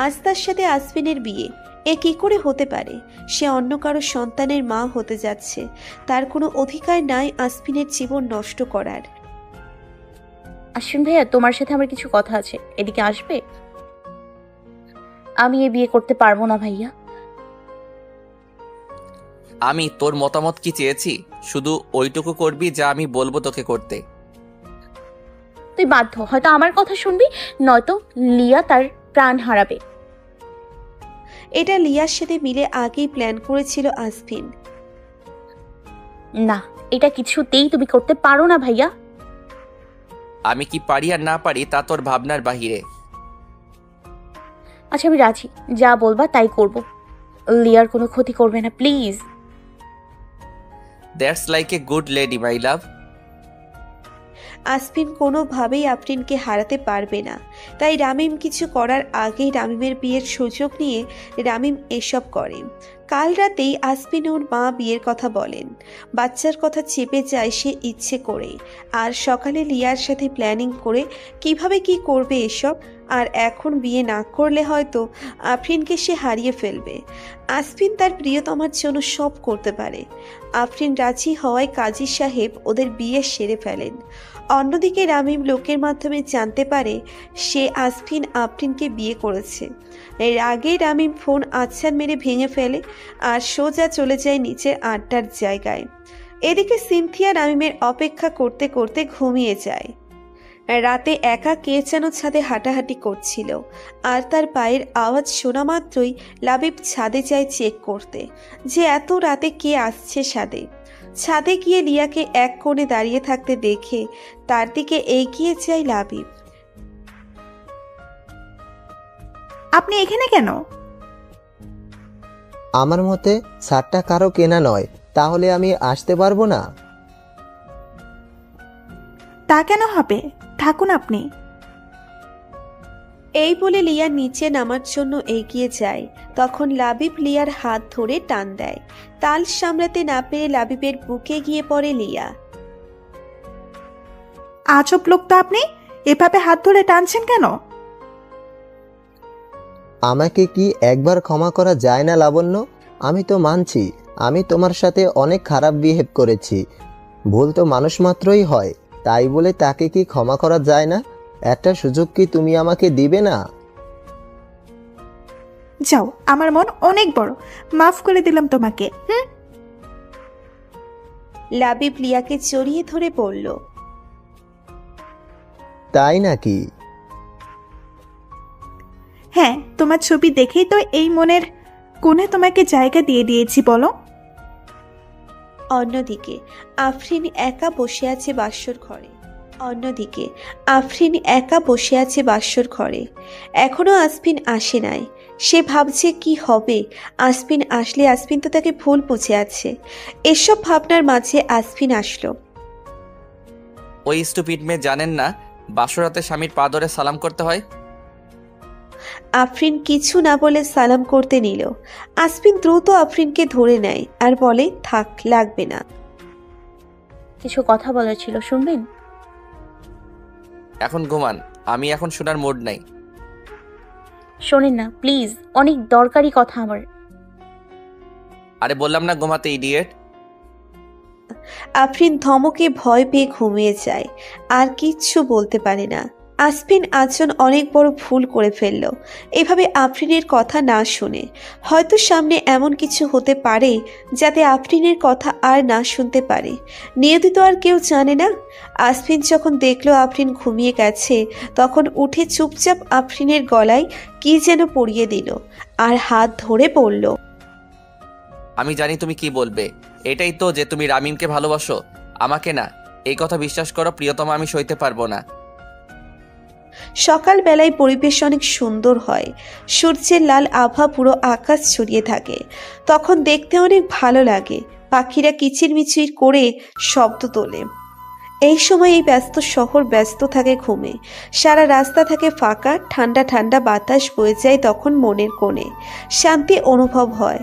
আজ তার সাথে আসফিনের বিয়ে, এ কি করে হতে পারে? সে অন্য কারো সন্তানের মা হতে যাচ্ছে। তার কোনো অধিকার নাই আসফিনের জীবন নষ্ট করার। আশ্বিন ভাইয়া, তোমার সাথে আমার কিছু কথা আছে, এদিকে আসবে? আমি এ বিয়ে করতে পারবো না ভাইয়া। আমি তোর মতামত কি চেয়েছি? শুধু ওইটুকু করবি যা আমি বলবো তোকে করতে। তুই বাধ্য, হয়তো আমার কথা শুনবি, নয়তো লিয়া তার প্রাণ হারাবে। এটা লিয়ার সাথে মিলে আগেই প্ল্যান করেছিল আসফিন। না, এটা কিছুতেই তুমি করতে পারো না ভাইয়া। আমি কি পারি আর না পারি তা তোর ভাবনার বাহিরে। আচ্ছা, আমি রাজি, যা বলবা তাই করব। লিয়ার কোনো ক্ষতি করবে না, please. That's like a good lady my love. Asfin কোনোভাবেই আফরিনকে হারাতে পারবে না। তাই রামিম কিছু করার আগেই রামিমের বিয়ের সুযোগ নিয়ে রামিম এসব করে। কাল রাতেই আসফিন ওর মা বিয়ের কথা বলেন। বাচ্চার কথা চেপে যায় সে ইচ্ছে করে। আর সকালে লিয়ার সাথে প্ল্যানিং করে কিভাবে কি করবে এসব। আর এখন বিয়ে না করলে হয়তো আফরিনকে সে হারিয়ে ফেলবে। আসফিন তার প্রিয়তমার জন্য সব করতে পারে। আফরিন রাজি হওয়ায় কাজী সাহেব ওদের বিয়ে সেরে ফেলেন। অন্যদিকে রামিম লোকের মাধ্যমে জানতে পারে সে আসফিন আফরিনকে বিয়ে করেছে। এর আগে রামিম ফোন আছাড় মেরে ভেঙে ফেলে আর সোজা চলে যায় নিচের আড্ডার জায়গায়। এদিকে সিনথিয়া রামিমের অপেক্ষা করতে করতে ঘুমিয়ে যায়। রাতে একা কে যেন ছাদে হাঁটাহাঁটি করছিল। আর তার পায়ের আওয়াজ শোনা মাত্রই লাবিব ছাদে যায় চেক করতে যে এত রাতে কে আসছে ছাদে। ছাদে গিয়ে লিয়াকে এক কোণে দাঁড়িয়ে থাকতে দেখে তার দিকে এগিয়ে যায় লাবিব। আপনি এখানে কেন? আমার মতে শার্টটা কারো কেনা নয়, তাহলে আমি আসতে পারবো না। তা কেন হবে? থাকুন আপনি। এই বলে লিয়া নিচে নামার জন্য এগিয়ে যায়। তখন লাবিব লিয়ার হাত ধরে টান দেয়। তাল সামলাতে না পেরে লাবিবের বুকে গিয়ে পড়ে লিয়া। আজব লোক তো আপনি, এভাবে হাত ধরে টানছেন কেন? আমাকে কি একবার ক্ষমা করা যায় না লাবণ্য? আমি তো মানছি আমি তোমার সাথে অনেক খারাপ বিহেভ করেছি। ভুল তো মানুষ মাত্রই হয়, তাই বলে তাকে কি ক্ষমা করা যায় না? একটা সুযোগ কি তুমি আমাকে দিবে না? যাও, আমার মন অনেক বড়, মাফ করে দিলাম তোমাকে। লাবিব লিয়াকে জড়িয়ে ধরে বলল। তাই নাকি? হ্যাঁ, তোমার ছবি দেখেই তো এই মনের কোণে তোমাকে জায়গা দিয়ে দিয়েছি, বলো। অন্যদিকে আফরিন একা বসে আছে বাসর ঘরে। এখনো আসফিন আসে নাই। সে ভাবছে কি হবে। আসফিন আসলে আসফিন তো তাকে ভুল বুঝে আছে। এসব ভাবনার মাঝে আসফিন আসলো। ওই স্টুপিড মেয়ে জানেন না বাসরাতে স্বামীর পা ধরে সালাম করতে হয়? আফরিন কিছু না বলে সালাম করতে নিল। আসফিন দ্রুত আফরিনকে ধরে নেয় আর বলে, থাক, লাগবে না। কিছু কথা বলার ছিল, শুনবেন? এখন ঘুমান, আমি এখন শোনার মুড নাই। শোনেন না প্লিজ, অনেক দরকারি কথা আমার। আরে বললাম না ঘুমাতে, ইডিয়েট। আফরিন ধমকে ভয় পেয়ে ঘুমিয়ে যায় আর কিচ্ছু বলতে পারে না। আসফিন আজজন অনেক বড় ভুল করে ফেলল এভাবে আফরিনের কথা না শুনে। হয়তো সামনে এমন কিছু হতে পারে যাতে আফরিনের কথা আর না শুনতে পারে। নিয়তিত আর কেউ জানে না। আসফিন যখন দেখলো আফরিন ঘুমিয়ে গেছে তখন উঠে চুপচাপ আফরিনের গলায় কি যেন পরিয়ে দিল আর হাত ধরে বলল, আমি জানি তুমি কি বলবে। এটাই তো যে তুমি রামিমকে ভালোবাসো, আমাকে না। এই কথা বিশ্বাস করো প্রিয়তমা, আমি সইতে পারবো না। সকালবেলায় পরিবেশ অনেক সুন্দর হয়। সূর্যের লাল আভা পুরো আকাশ ছড়িয়ে থাকে। তখন দেখতে অনেক ভালো লাগে। পাখিরা কিচিরমিচির করে শব্দ তোলে। এই সময় এই ব্যস্ত শহর ব্যস্ত থাকে ঘুমে। সারা রাস্তা থাকে ফাঁকা, ঠান্ডা ঠান্ডা বাতাস বয়ে যায় তখন মনের কোণে। শান্তি অনুভব হয়।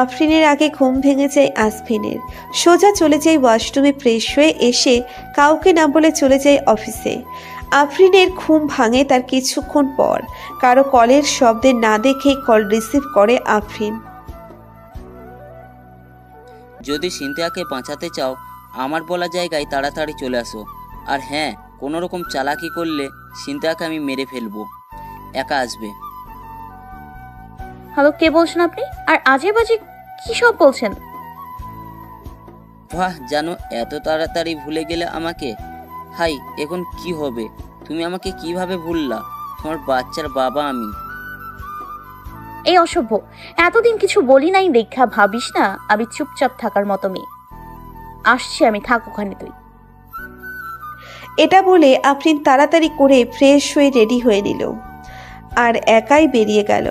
আফরিনের আগে ঘুম ভেঙে যায় আসফিনের। সোজা চলে যায় ওয়াশরুমে ফ্রেশ হয়ে এসে কাউকে না বলে চলে যায় অফিসে। আফরিনের ঘুম ভাঙে তার কিছুক্ষণ পর। কারো কলের শব্দে না দেখেই কল রিসিভ করে আফরিন। যদি সিনথিয়াকে বাঁচাতে চাও আমার বলা জায়গায় তাড়াতাড়ি চলে আসো। আর হ্যাঁ, কোনো রকম চালাকি করলে সিনথিয়াকে আমি মেরে ফেলবো। একা আসবে। হ্যালো, কে বলছেন আপনি? আর আজে বাজে কি সব বলছেন? বাহ, জানো এত তাড়াতাড়ি ভুলে গেলে আমাকে। হাই, এখন কি হবে? তুমি আমাকে কিভাবে ভুললা? তোমার বাচ্চার বাবা আমি। এই অসভ্য, এতদিন কিছু বলি নাই দেখা ভাবিস না আমি চুপচাপ থাকার মতো মেয়ে। আসছি আমি, থাক ওখানে তুই। এটা বলে আফরিন তাড়াতাড়ি করে ফ্রেশ হয়ে রেডি হয়ে নিল আর একাই বেরিয়ে গেল।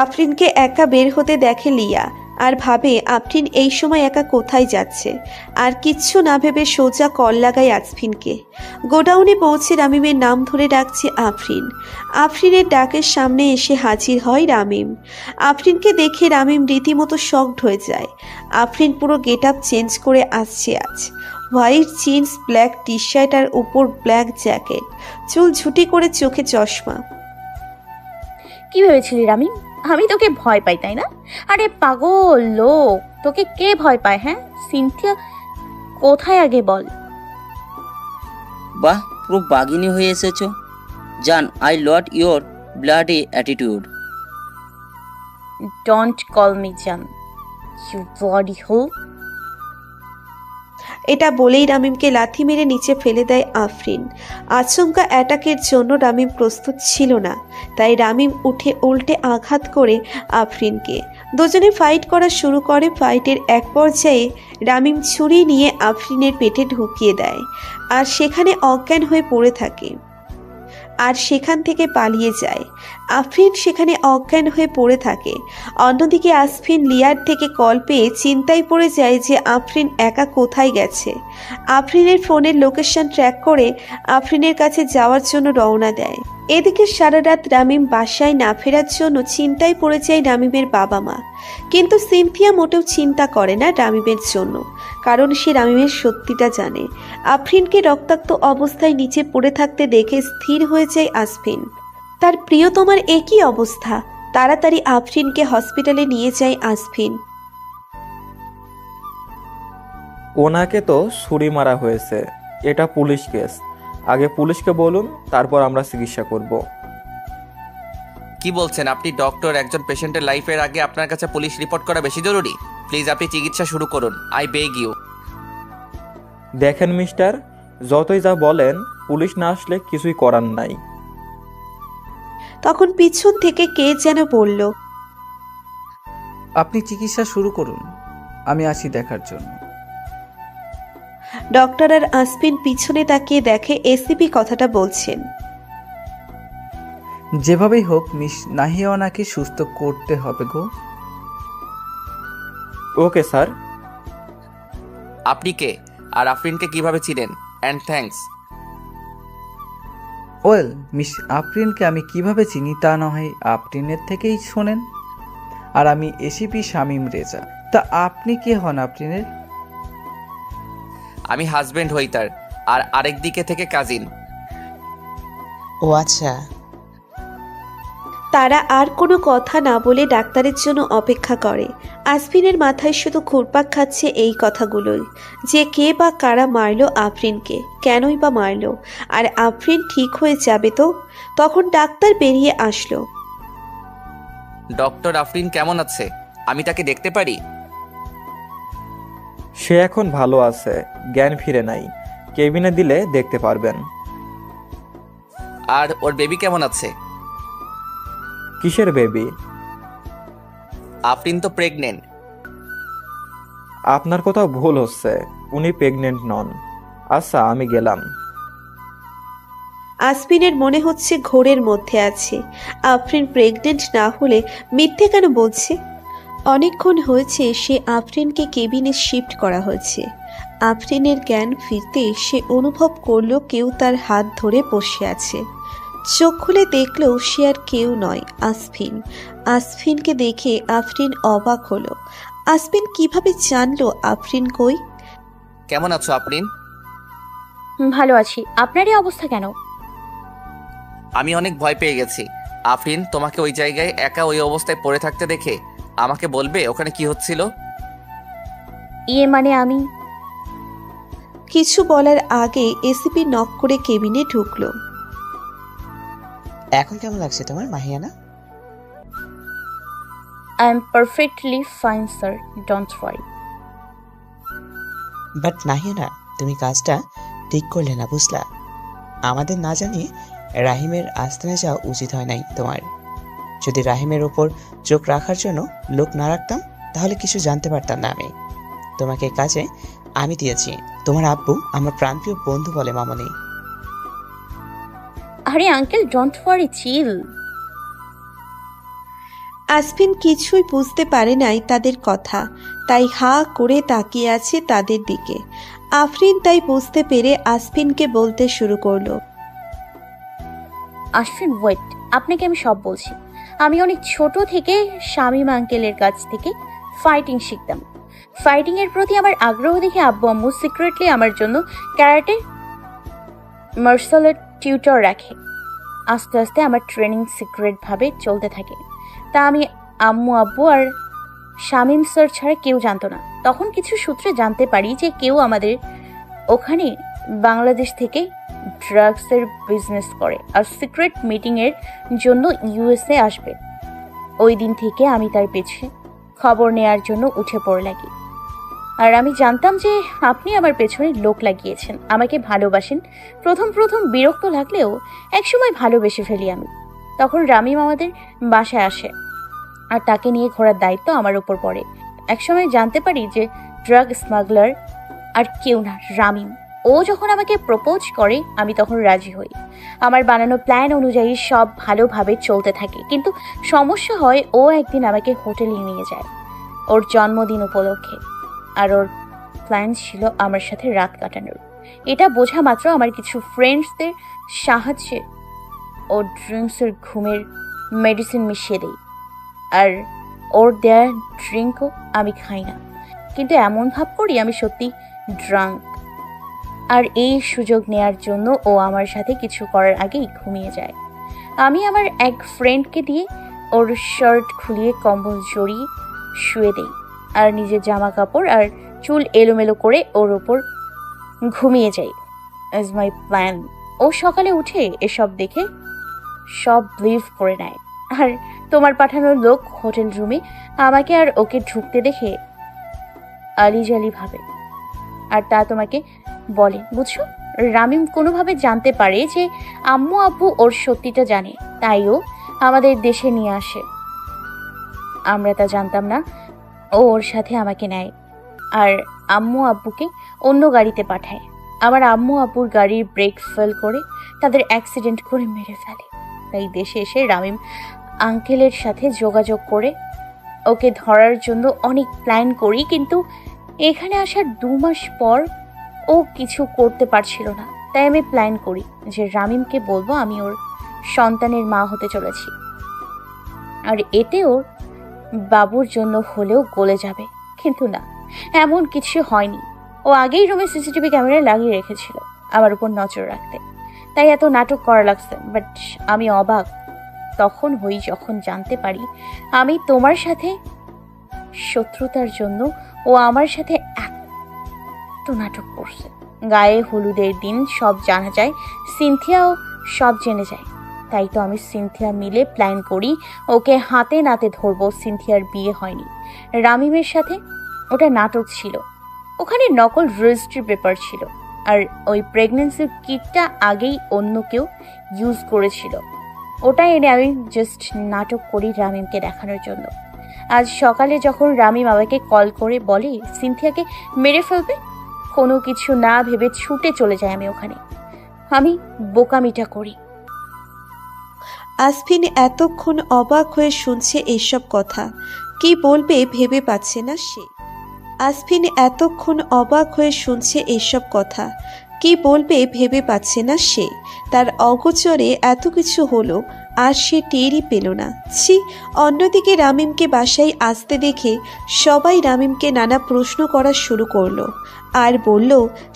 আফরিনকে একা বের হতে দেখে লিয়া আর ভাবে আফরিন এই সময় একা কোথায় যাচ্ছে। আর কিচ্ছু না ভেবে সোজা কল লাগায় আসফিনকে। গোডাউনে পৌঁছে রামিমের নাম ধরে ডাকছে আফরিন। আফরিনের ডাকের সামনে এসে হাজির হয় রামিম। আফরিনকে দেখে রামিম রীতিমতো শকড হয়ে যায়। আফরিন পুরো গেট আপ চেঞ্জ করে আসছে আজ। White jeans, black T shirt আর উপর ব্ল্যাক জ্যাকেট, চুল ঝুটি করে, চোখে চশমা। কি ভেবেছিলি রামিম আমি তোকে ভয় পাই, তাই না? আরে পাগল লোক, তোকে কে ভয় পায়? হ্যাঁ, সিনথিয়া কোথায় আগে বল। বাহ, পুরো বাঘিনী হয়ে এসেছো। জান, I lot your bloody attitude. Don't call me জান, ইউ ব্লডি হোল। এটা বলেই রামিমকে লাথি মেরে নিচে ফেলে দেয় আফরিন। আচমকা অ্যাটাকের জন্য রামিম প্রস্তুত ছিল না, তাই রামিম উঠে উল্টে আঘাত করে আফরিনকে। দুজনে ফাইট করা শুরু করে। ফাইটের এক পর্যায়ে রামিম ছুরি নিয়ে আফরিনের পেটে ঢুকিয়ে দেয় আর সেখানে অজ্ঞান হয়ে পড়ে থাকে আর সেখান থেকে পালিয়ে যায়। আফরিন সেখানে অজ্ঞান হয়ে পড়ে থাকে। অন্যদিকে আসফিন লিয়ার থেকে কল পেয়ে চিন্তায় পড়ে যায় যে আফরিন একা কোথায় গেছে। আফরিনের ফোনের লোকেশন ট্র্যাক করে আফরিনের কাছে যাওয়ার জন্য রওনা দেয়। এদিকে সারা রাত রামিম বাসায় না ফেরার জন্য চিন্তায় পড়ে যায় রামিমের বাবা মা। কিন্তু সিনথিয়া মোটেও চিন্তা করে না রামিমের জন্য, কারণ সে রামিমের সত্যিটা জানে। আফরিনকে রক্তাক্ত অবস্থায় নিচে পড়ে থাকতে দেখে স্থির হয়ে যায় আসফিন। তার প্রিয়তমার একই অবস্থা। তাড়াতাড়ি আফরিনকে হসপিটালে নিয়ে যায় আসফিন। ওনাকে তো ছুরি মারা হয়েছে, এটা পুলিশ কেস। আগে পুলিশকে বলুন, তারপর আমরা চিকিৎসা করব। কি বলছেন আপনি? ডক্টর, একজন পেশেন্টের লাইফের আগে আপনার কাছে পুলিশ রিপোর্ট করা বেশি জরুরি? প্লিজ আপনি চিকিৎসা শুরু করুন, আই বেগ ইউ। দেখেন মিস্টার, যতই যা বলেন, পুলিশ না আসলে কিছুই করার নাই। তখন পিছন থেকে কে যেন বলল, আপনি চিকিৎসা শুরু করুন, আমি আসি দেখার জন্য। ডক্টর আর আসফিন পিছনে তাকিয়ে দেখে এসিপি কথাটা বলছেন। যেভাবেই হোক মিস নাহিয়ানাকে সুস্থ করতে হবে গো। Okay sir. আপনি কে আর আফরিনকে কিভাবে চিনেন? And thanks. ওয়েল, মিস আফরিনকে আমি কিভাবে চিনি তা না হয় আফরিনের থেকেই শোনেন। আর আমি এসিপি শামীম রেজা। তা আপনি কে হন আফরিনের? আমি হাজবেন্ড হই তার, আর আরেক দিকে থেকে কাজিন। ও আচ্ছা। তারা আর কোনো কথা না বলে ডাক্তারের জন্য অপেক্ষা করে। আসফিনের মাথায় শুধু ঘুরপাক খাচ্ছে এই কথাগুলোই, যে কে বা কারা মারলো আফরিনকে, কেনই বা মারলো, আর আফরিন ঠিক হয়ে যাবে তো। তখন ডাক্তার বেরিয়ে আসলো। ডক্টর, আফরিন কেমন আছে? আমি তাকে দেখতে পারি? সে এখন ভালো আছে, জ্ঞান ফিরে নাই। কেবিনে দিলে দেখতে পারবেন। আর ওর বেবি কেমন আছে? কিসের বেবি? আফরিন তো প্রেগনেন্ট। আপনার কোথাও ভুল হচ্ছে, উনি প্রেগনেন্ট নন। আচ্ছা, আমি গেলাম। আসফিনের মনে হচ্ছে ঘোরের মধ্যে আছে। আফরিন প্রেগনেন্ট না হলে মিথ্যে কেন বলছে? অনেকক্ষণ হয়েছে সে আফরিনকে কেবিনে শিফট করা হয়েছে। আফরিনের জ্ঞান ফিরতে সে অনুভব করলো কেউ তার হাত ধরে বসে আছে। চোখ খুলে দেখলো সে আর কেউ নয়, আসফিন। আসফিনকে দেখে আফরিন অবাক হলো। আসফিন কিভাবে জানলো আফরিন কই? কেমন আছো আফরিন? ভালো আছি। আপনার এই অবস্থা কেন? আমি অনেক ভয় পেয়ে গেছি। আফরিন, তোমাকে ওই জায়গায় একা ওই অবস্থায় পড়ে থাকতে দেখে আমাকে বলবে ওখানে কি হচ্ছিল? মানে আমি কিছু বলার আগে এসিপি নক করে কেবিনে ঢুকলো। এখন কেমন লাগছে তোমার Mahiana? I am perfectly fine sir, don't worry. But Mahiana, তুমি কাজটা ঠিক করলে না, বুঝলা? আমাদের না জানিয়ে রাহিমের আস্তানে যাওয়া উচিত হয় নাই তোমার। যদি রাহিমের ওপর চোখ রাখার জন্য লোক না রাখতাম তাহলে কিছু জানতে পারতাম না আমি। তোমাকে কাজে আমি দিয়েছি। তোমার আব্বু আমার প্রাণপ্রিয় বন্ধু বলে মামনি। আরে আঙ্কেল, ডোন্ট ওয়ারি, চিল। আসফিন কিছুই বুঝতে পারে নাই তাদের কথা, তাই হা করে তাকিয়ে আছে তাদের দিকে। আফরিন তাই বুঝতে পেরে আসফিনকে বলতে শুরু করলো। আশফিন ওয়েট, আপনাকে আমি সব বলছি। আমি অনেক ছোট থেকে শামীম আঙ্কেলের কাছ থেকে ফাইটিং শিখতাম। ফাইটিং এর প্রতি আমার আগ্রহ দেখে আব্বু আম্মু সিক্রেটলি আমার জন্য ক্যারাটে মার্শাল আর্ট টিউটর রাখে। আস্তে আস্তে আমার ট্রেনিং সিক্রেট ভাবে চলতে থাকে। তা আমি আম্মু আব্বু আর শামীম স্যার ছাড়া কেউ জানতো না। তখন কিছু সূত্রে জানতে পারি যে কেউ আমাদের ওখানে বাংলাদেশ থেকে ড্রাগসের বিজনেস করে আর সিক্রেট মিটিংয়ের জন্য ইউএসএ আসবে। ওই দিন থেকে আমি তার পেছনে খবর নেয়ার জন্য উঠে পড়ে লাগি। আর আমি জানতাম যে আপনি আমার পেছনে লোক লাগিয়েছেন, আমাকে ভালোবাসেন। প্রথম প্রথম বিরক্ত লাগলেও একসময় ভালোবেসে ফেলি আমি। তখন রামিম আমাদের বাসায় আসে আর তাকে নিয়ে ঘোরার দায়িত্ব আমার উপর পড়ে। একসময় জানতে পারি যে ড্রাগ স্মাগলার আর কেউ না, রামিম। ও যখন আমাকে প্রপোজ করে আমি তখন রাজি হই। আমার বানানো প্ল্যান অনুযায়ী সব ভালোভাবে চলতে থাকে, কিন্তু সমস্যা হয় ও একদিন আমাকে হোটেলে নিয়ে যায় ওর জন্মদিন উপলক্ষে। আর ওর প্ল্যান ছিল আমার সাথে রাত কাটানোর। এটা বোঝা মাত্র আমার কিছু ফ্রেন্ডসদের সাহায্যে ও ড্রিঙ্কসের ঘুমের মেডিসিন মিশিয়ে দেই। আর ওর দেয়ার ড্রিঙ্কও আমি খাই না, কিন্তু এমন ভাব করি আমি সত্যি ড্রাঙ্ক। আর এই সুযোগ নেয়ার জন্য ও আমার সাথে কিছু করার আগেই ঘুমিয়ে যায়। আমি আমার এক ফ্রেন্ডকে দিয়ে ওর শার্ট খুলিয়ে কম্বল জড়িয়ে শুয়ে দেই আর নিজের জামা কাপড় আর চুল এলোমেলো করে ওর ওপর ঘুমিয়ে যাই। Is my plan. ও সকালে উঠে এসব দেখে সব বিলিভ করে নেয়। আর তোমার পাঠানো লোক হোটেল রুমে আমাকে আর ওকে ঢুকতে দেখে আলিজালি ভাবে, আর তা তোমাকে বলে, বুঝছো? রামিম কোনোভাবে জানতে পারে যে আম্মু আব্বু ওর সত্যিটা জানে, তাই ও আমাদের দেশে নিয়ে আসে। আমরা তা জানতাম না। ও ওর সাথে আমাকে নেয় আর আম্মু আব্বুকে অন্য গাড়িতে পাঠায়। আমার আম্মু আব্বুর গাড়ির ব্রেক ফেল করে তাদের অ্যাক্সিডেন্ট করে মেরে ফেলে। তাই দেশে এসে রামিম আঙ্কেলের সাথে যোগাযোগ করে ওকে ধরার জন্য অনেক প্ল্যান করি, কিন্তু এখানে আসার 2 মাস পর ও কিছু করতে পারছিল না। তাই আমি প্ল্যান করি যে রামিমকে বলবো আমি ওর সন্তানের মা হতে চলেছি, আর এতে ওর বাবুর জন্য হলেও গলে যাবে। কিন্তু না, এমন কিছু হয়নি। ও আগেই রুমে সিসিটিভি ক্যামেরা লাগিয়ে রেখেছিল আমার উপর নজর রাখতে, তাই এত নাটক করা লাগছে। বাট আমি অবাক তখন হই যখন জানতে পারি আমি তোমার সাথে শত্রুতার জন্য ও আমার সাথে এত নাটক করছে। গায়ে হলুদের দিন সব জানা যায়, সিনথিয়াও সব জেনে যায়। তাই তো আমি সিনথিয়া মিলে প্ল্যান করি ওকে হাতে নাতে ধরবো। সিনথিয়ার বিয়ে হয়নি রামিমের সাথে, ওটা নাটক ছিল। ওখানে নকল রেজিস্ট্রি পেপার ছিল, আর ওই প্রেগনেন্সির কিটটা আগেই অন্য কেউ ইউজ করেছিল। ওটা এনে আমি জাস্ট নাটক করি রামিমকে দেখানোর জন্য। আজ সকালে যখন রামিম আমাকে কল করে বলে সিনথিয়াকে মেরে ফেলবে, কোনো কিছু না ভেবে ছুটে চলে যাই আমি ওখানে। আমি বোকামিটা করি। আসফিন এতক্ষণ অবাক হয়ে শুনছে এইসব কথা। কি বলবে ভেবে পাচ্ছে না সে। আসফিন এতক্ষণ অবাক হয়ে শুনছে এইসব কথা। কি বলবে ভেবে পাচ্ছে না সে। তার অগোচরে এত কিছু হলো আর সে টেরই পেল না। ছি। অন্যদিকে রামিমকে বাসায় আসতে দেখে সবাই রামিমকে নানা প্রশ্ন করা শুরু করলো আর বলল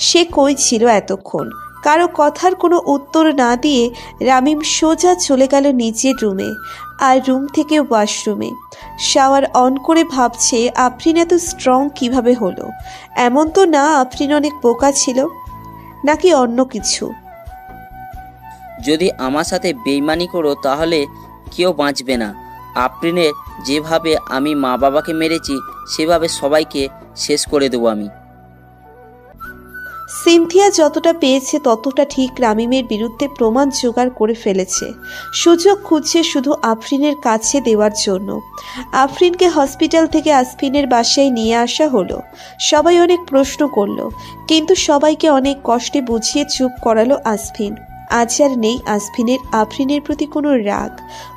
সে কই ছিল এতক্ষণ। কারো কথার কোনো উত্তর না দিয়ে রামিম সোজা চলে গেল নিজের রুমে আর রুম থেকে ওয়াশরুমে। শাওয়ার অন করে ভাবছে আফরিন এত স্ট্রং কিভাবে হলো। এমন তো না আফরিন অনেক বোকা ছিল, নাকি অন্য কিছু। যদি আমার সাথে বেইমানি করো তাহলে কেউ বাঁচবে না। আফরিনের যেভাবে আমি মা বাবাকে মেরেছি সেভাবে সবাইকে শেষ করে দেবো আমি। সিনথিয়া যতটা পেয়েছে ততটা ঠিক রামিমের বিরুদ্ধে প্রমাণ জোগাড় করে ফেলেছে। সুযোগ খুঁজছে শুধু আফরিনের কাছে দেওয়ার জন্য। আফরিনকে হসপিটাল থেকে আসফিনের বাসায় নিয়ে আসা হলো। সবাই অনেক প্রশ্ন করলো, কিন্তু সবাইকে অনেক কষ্টে বুঝিয়ে চুপ করালো আসফিন। আজ আর নেই আসফিনের আফরিনের প্রতি কোনো রাগ,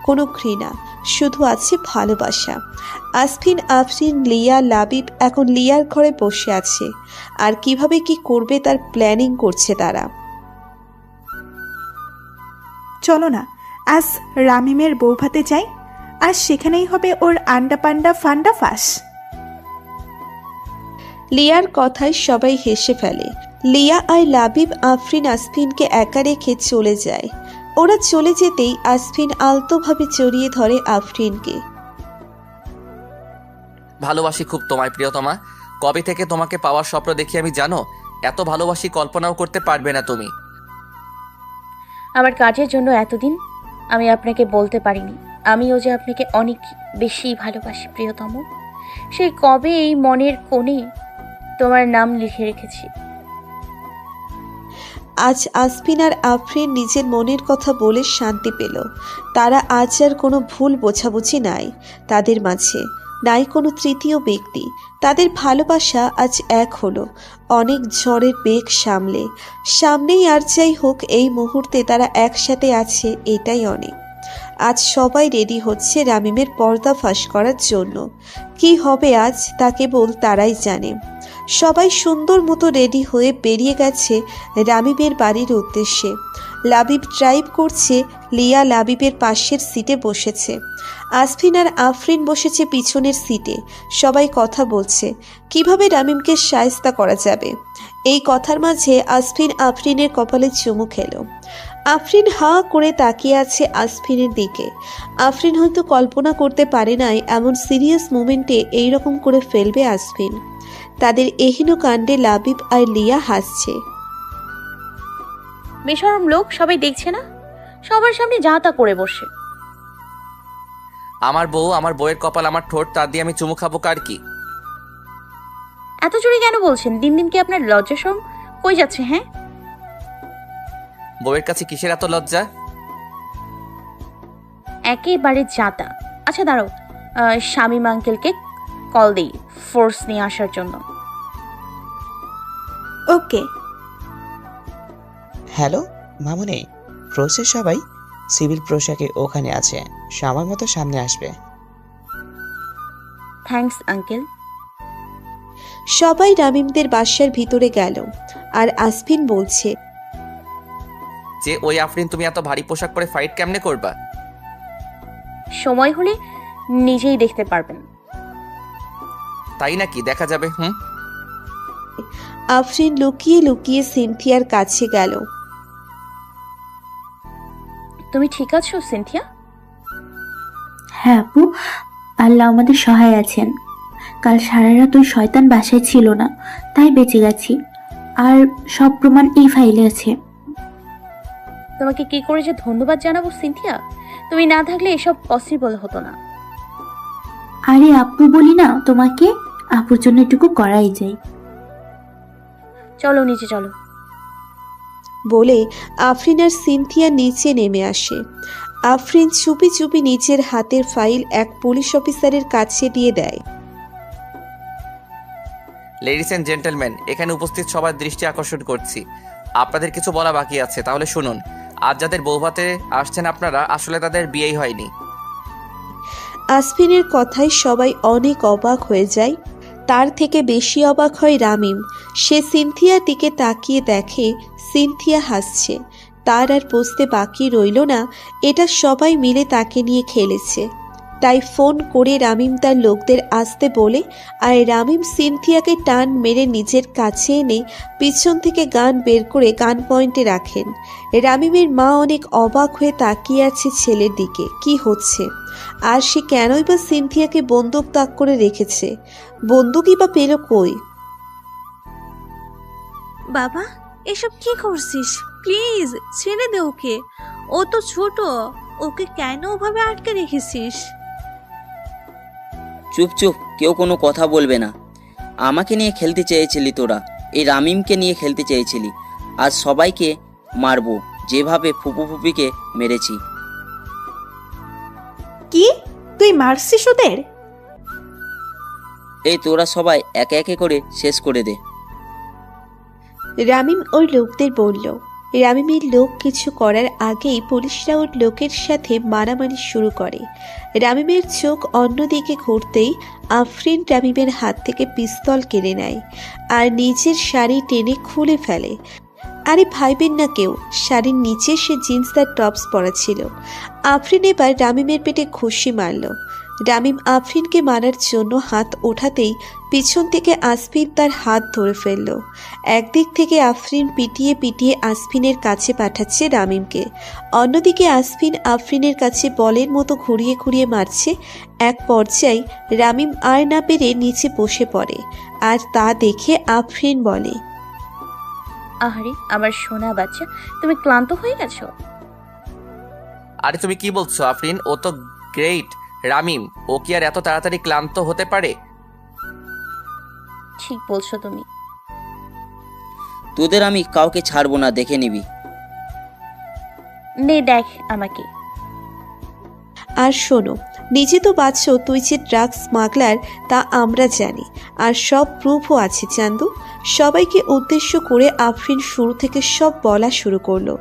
কোনো ঘৃণা, শুধু আছে ভালোবাসা। আসফিন, আফরিন, লিয়া, লাবিব এখন লিয়ার ঘরে বসে আছে আর কিভাবে কি করবে তার প্ল্যানিং করছে তারা। চলো না আজ রামিমের বৌভাতে যাই, আর সেখানেই হবে ওর আন্ডা পান্ডা ফান্ডা ফাঁস। লিয়ার কথায় সবাই হেসে ফেলে। লিয়া আর লাবিব আফরিন আসফিনকে একা রেখে চলে যায়। ওরা চলে যেতেই আসফিন আলতোভাবে জড়িয়ে ধরে আফরিনকে। ভালোবাসি খুব তোমায় প্রিয়তমা। কবে থেকে তোমাকে পাওয়ার স্বপ্ন দেখি আমি জানো। এত ভালোবাসি কল্পনাও করতে পারবে না তুমি। আমার কাজের জন্য এতদিন আমি আপনাকে বলতে পারিনি আমিও যে আপনাকে অনেক বেশি ভালোবাসি প্রিয়তম। সেই কবে এই মনের কোণে তোমার নাম লিখে রেখেছি। আজ আসফিন আর আফরিন নিজের মনের কথা বলে শান্তি পেল। তারা আজ আর কোনো ভুল বোঝাবুঝি নাই তাদের মাঝে, নাই কোনো তৃতীয় ব্যক্তি। তাদের ভালোবাসা আজ এক হলো অনেক ঝড়ের বেগ সামনেই। আর যাই হোক, এই মুহূর্তে তারা একসাথে আছে, এটাই অনেক। আজ সবাই রেডি হচ্ছে রামিমের পর্দা ফাঁস করার জন্য। কি হবে আজ তা কেবল তারাই জানে। সবাই সুন্দর মতো রেডি হয়ে বেরিয়ে গেছে রামিমের বাড়ির উদ্দেশ্যে। লাবিব ড্রাইভ করছে, লিয়া লাবিবের পাশের সিটে বসেছে। আসফিন আর আফরিন বসেছে পিছনের সিটে। সবাই কথা বলছে কিভাবে রামিমকে শায়েস্তা করা যাবে। এই কথার মাঝে আসফিন আফরিনের কপালে চুমু খেল। আফরিন হাঁ করে তাকিয়ে আছে আসফিনের দিকে। আফরিন হয়তো কল্পনা করতে পারে নাই এমন সিরিয়াস মোমেন্টে এইরকম করে ফেলবে আসফিন। তাদের এহেন কাণ্ডে লাবিব আর লিয়া হাসছে। বেশরম লোক, সবাই দেখছে না? সবার সামনে যা তা করে বসে। আমার বউ, আমার বউয়ের কপাল আমার ঠোঁট, তার দিয়ে আমি চুমু খাবো কার কি? এত জোরে কেন বলছেন? দিন দিন কি আপনার লজ্জা শরম কই যাচ্ছে? হ্যাঁ, বউয়ের কাছে কিসের এত লজ্জা? একেবারে জাতা। আচ্ছা দাঁড়াও, শামীম আঙ্কেলকে কল দিই ফোর্স নিয়ে আসার জন্য। ওকে। হ্যালো মামুনি, প্রসেস সবাই সিভিল পোশাকে ওখানে আছে, সময় মতো সামনে আসবে। Thanks uncle. সবাই রামিমদের বাসার ভিতরে গেল আর আসফিন বলছে, যে ওই আফরিন তুমি এত ভারী পোশাক পরে ফাইট কেমনে করবা? সময় হলে নিজেই দেখতে পারবেন। তাই নাকি? দেখা যাবে। আফরিন লুকিয়ে লুকিয়ে সিনথিয়ার কাছে গেল। তুমি ঠিক আছো সিনথিয়া? হ্যাঁ আপু, আল্লাহ আমাদের সহায় আছেন। কাল সারা রাত ওই শয়তান বাসায় ছিল না, তাই বেঁচে গেছি। আর সব প্রমাণ এই ফাইলে আছে। তোমাকে কি করে যে ধন্যবাদ জানাবো সিনথিয়া, তুমি না থাকলে এসব পসিবল হতো না। আরে আপু বলি না তোমাকে, আপুর জন্য এটুকু করাই যায়। চলো নিচে চলো বলে আফরিন আর সিনথিয়া নিচে নেমে আসে। আফরিন চুপি চুপি নিচের হাতের ফাইল এক পুলিশ অফিসারের কাছে দিয়ে দেয়। লেডিস এন্ড জেন্টলম্যান, এখানে উপস্থিত সবার দৃষ্টি আকর্ষণ করছি। আপনাদের কিছু বলা বাকি আছে, তাহলে শুনুন। আজ যাদের বৌভাতে আসছেন আপনারা, আসলে তাদের বিয়েই হয়নি। আসফিনের কথায় সবাই অনেক অবাক হয়ে যায়। তার থেকে বেশি অবাক হয় রামিম। সে সিনথিয়ার দিকে তাকিয়ে দেখে সিনথিয়া হাসছে। তার আর বুঝতে বাকি রইল না এটা সবাই মিলে তাকে নিয়ে খেলেছে। তাই ফোন করে রামিম তার লোকদের আসতে বলে, আর রামিম সিনথিয়াকে টান মেরে নিজের কাছে এনে পিছন থেকে গান বের করে গান পয়েন্টে রাখেন। রামিমের মা অনেক অবাক হয়ে তাকিয়ে আছে ছেলের দিকে, কি হচ্ছে, আর সে কেনই বা সিনথিয়াকে বন্দুক তাক করে রেখেছে, বন্দুকই বা পেল কই? বাবা, এসব কি করছিস? প্লিজ ছেড়ে দে ওকে, ও তো ছোট, ওকে কেন ওভাবে আটকে রেখেছিস? চুপ চুপ, কেউ কোনো কথা বলবে না। আমাকে নিয়ে খেলতে চেয়েছিলি তোরা, এই রামিমকে নিয়ে খেলতে চেয়েছিলি। আজ সবাইকে মারবো যেভাবে ফুপু ফুপিকে মেরেছি। কি তুই মারছিস ওদের? এই তোরা সবাই একে একে করে শেষ করে দে। রামিম ওর লোকদের বলল। রামিমের লোক কিছু করার আগেই পুলিশরা ওর লোকের সাথে মারামারি শুরু করে। রামিমের চোখ অন্যদিকে ঘুরতেই আফরিন রামিমের হাত থেকে পিস্তল কেড়ে নেয় আর নিজের শাড়ি টেনে খুলে ফেলে। আরে ভাইবেন না কেউ, শাড়ির নিচে সে জিন্স আর টপস পরা ছিল। আফরিন এবার রামিমের পেটে ঘুষি মারল। রামিম আফরিনকে মারার জন্য হাত ওঠাতেই পিছন থেকে আসফিন তার হাত ধরে ফেলল। একদিক থেকে আফরিন পিটিয়ে পিটিয়ে আসফিনের কাছে পাঠাচ্ছে রামিমকে, অন্যদিকে আসফিন আফরিনের কাছে বলের মতো ঘুরিয়ে ঘুরিয়ে মারছে। এক পর্যায়ে রামিম আর না পেরে নিচে বসে পড়ে, আর তা দেখে আফরিন বলে, আহারে আমার সোনা বাচ্চা, তুমি ক্লান্ত হয়ে গেছো? আরে তুমি কি বলছো আফরিন? ও তো গ্রেট। রামিম, ও কি আর এত তাড়াতাড়ি ক্লান্ত হতে পারে? ঠিক বলছো তুমি। তোদের আমি কাউকে ছাড়বো না, দেখে নিবি। নে দেখ আমাকে। আর শোনো, নিজে তো বাঁচছো, তুই যে ড্রাগস স্মাগলার তা আমরা জানি, আর সব প্রুফও আছে চান্দু। সবাইকে উদ্দেশ্য করে আফরিন শুরু থেকে সব বলা শুরু করলো।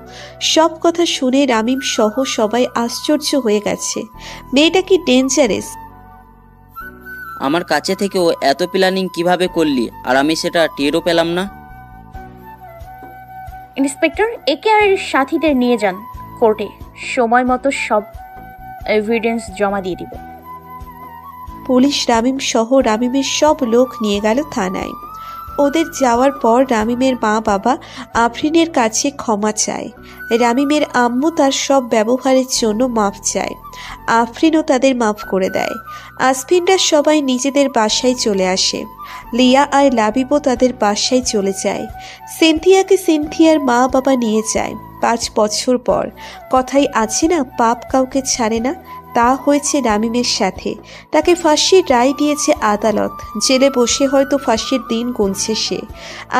সব কথা শুনে রামিম সহ সবাই আশ্চর্য হয়ে গেছে। মেয়েটা কি ডেঞ্জারাস! আমার কাছে থেকেও এত প্ল্যানিং কিভাবে করলি, আর আমি সেটা টেরও পেলাম না? ইন্সপেক্টর, একে আর সাথীদের নিয়ে যান কোর্টে, সময় মতো সব এভিডেন্স জমা দিয়ে দিব। পুলিশ রামিম সহ রামিমের সব লোক নিয়ে গেল থানায়। ওদের যাওয়ার পর রামিমের মা বাবা আফরিনের কাছে ক্ষমা চায়। রামিমের আম্মু তার সব ব্যবহারের জন্য মাফ চায়। আফরিনও তাদের মাফ করে দেয়। আসফিনরা সবাই নিজেদের বাসায় চলে আসে। লিয়া আর লাবিবও তাদের বাসায় চলে যায়। সিনথিয়াকে সিনথিয়ার মা বাবা নিয়ে যায় 5 বছর পর। কথাই আছে না, পাপ কাউকে ছাড়ে না, তা হয়েছে রামিমের সাথে। তাকে ফাঁসির রায় দিয়েছে আদালত। জেলে বসে হয়তো ফাঁসির দিন গুনছে সে।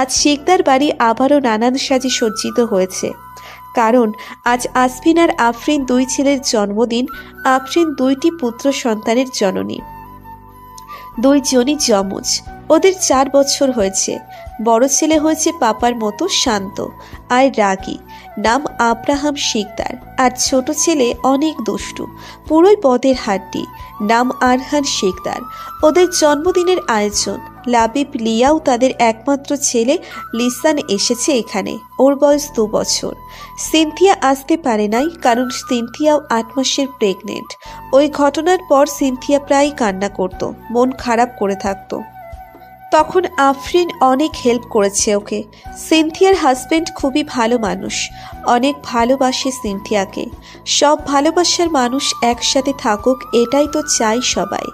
আজ শিকদার বাড়ি আবারও নানান সাজে সজ্জিত হয়েছে, কারণ আজ আসফিন আর আফরিন 2 ছেলের জন্মদিন। আফরিন 2টি পুত্র সন্তানের জননী, 2 জনই যমজ। ওদের 4 বছর হয়েছে। বড় ছেলে হয়েছে পাপার মতো শান্ত আর রাগী, নাম আব্রাহাম শিকদার। আর ছোট ছেলে অনেক দুষ্টু, পুরোই পদের হাড্ডি, নাম আরহান শিকদার। ওদের জন্মদিনের আয়োজন। লাবিব, লিয়াও তাদের একমাত্র ছেলে লিসান এসেছে এখানে। ওর বয়স 2 বছর। সিনথিয়া আসতে পারে নাই, কারণ সিনথিয়াও 8 মাসের প্রেগনেন্ট। ওই ঘটনার পর সিনথিয়া প্রায় কান্না করত, মন খারাপ করে থাকতো। তখন আফরিন অনেক হেল্প করেছে ওকে। সিনথিয়ার হাজবেন্ড খুবই ভালো মানুষ, অনেক ভালোবাসে সিনথিয়াকে। সব ভালোবাসার মানুষ একসাথে থাকুক, এটাই তো চাই সবাই।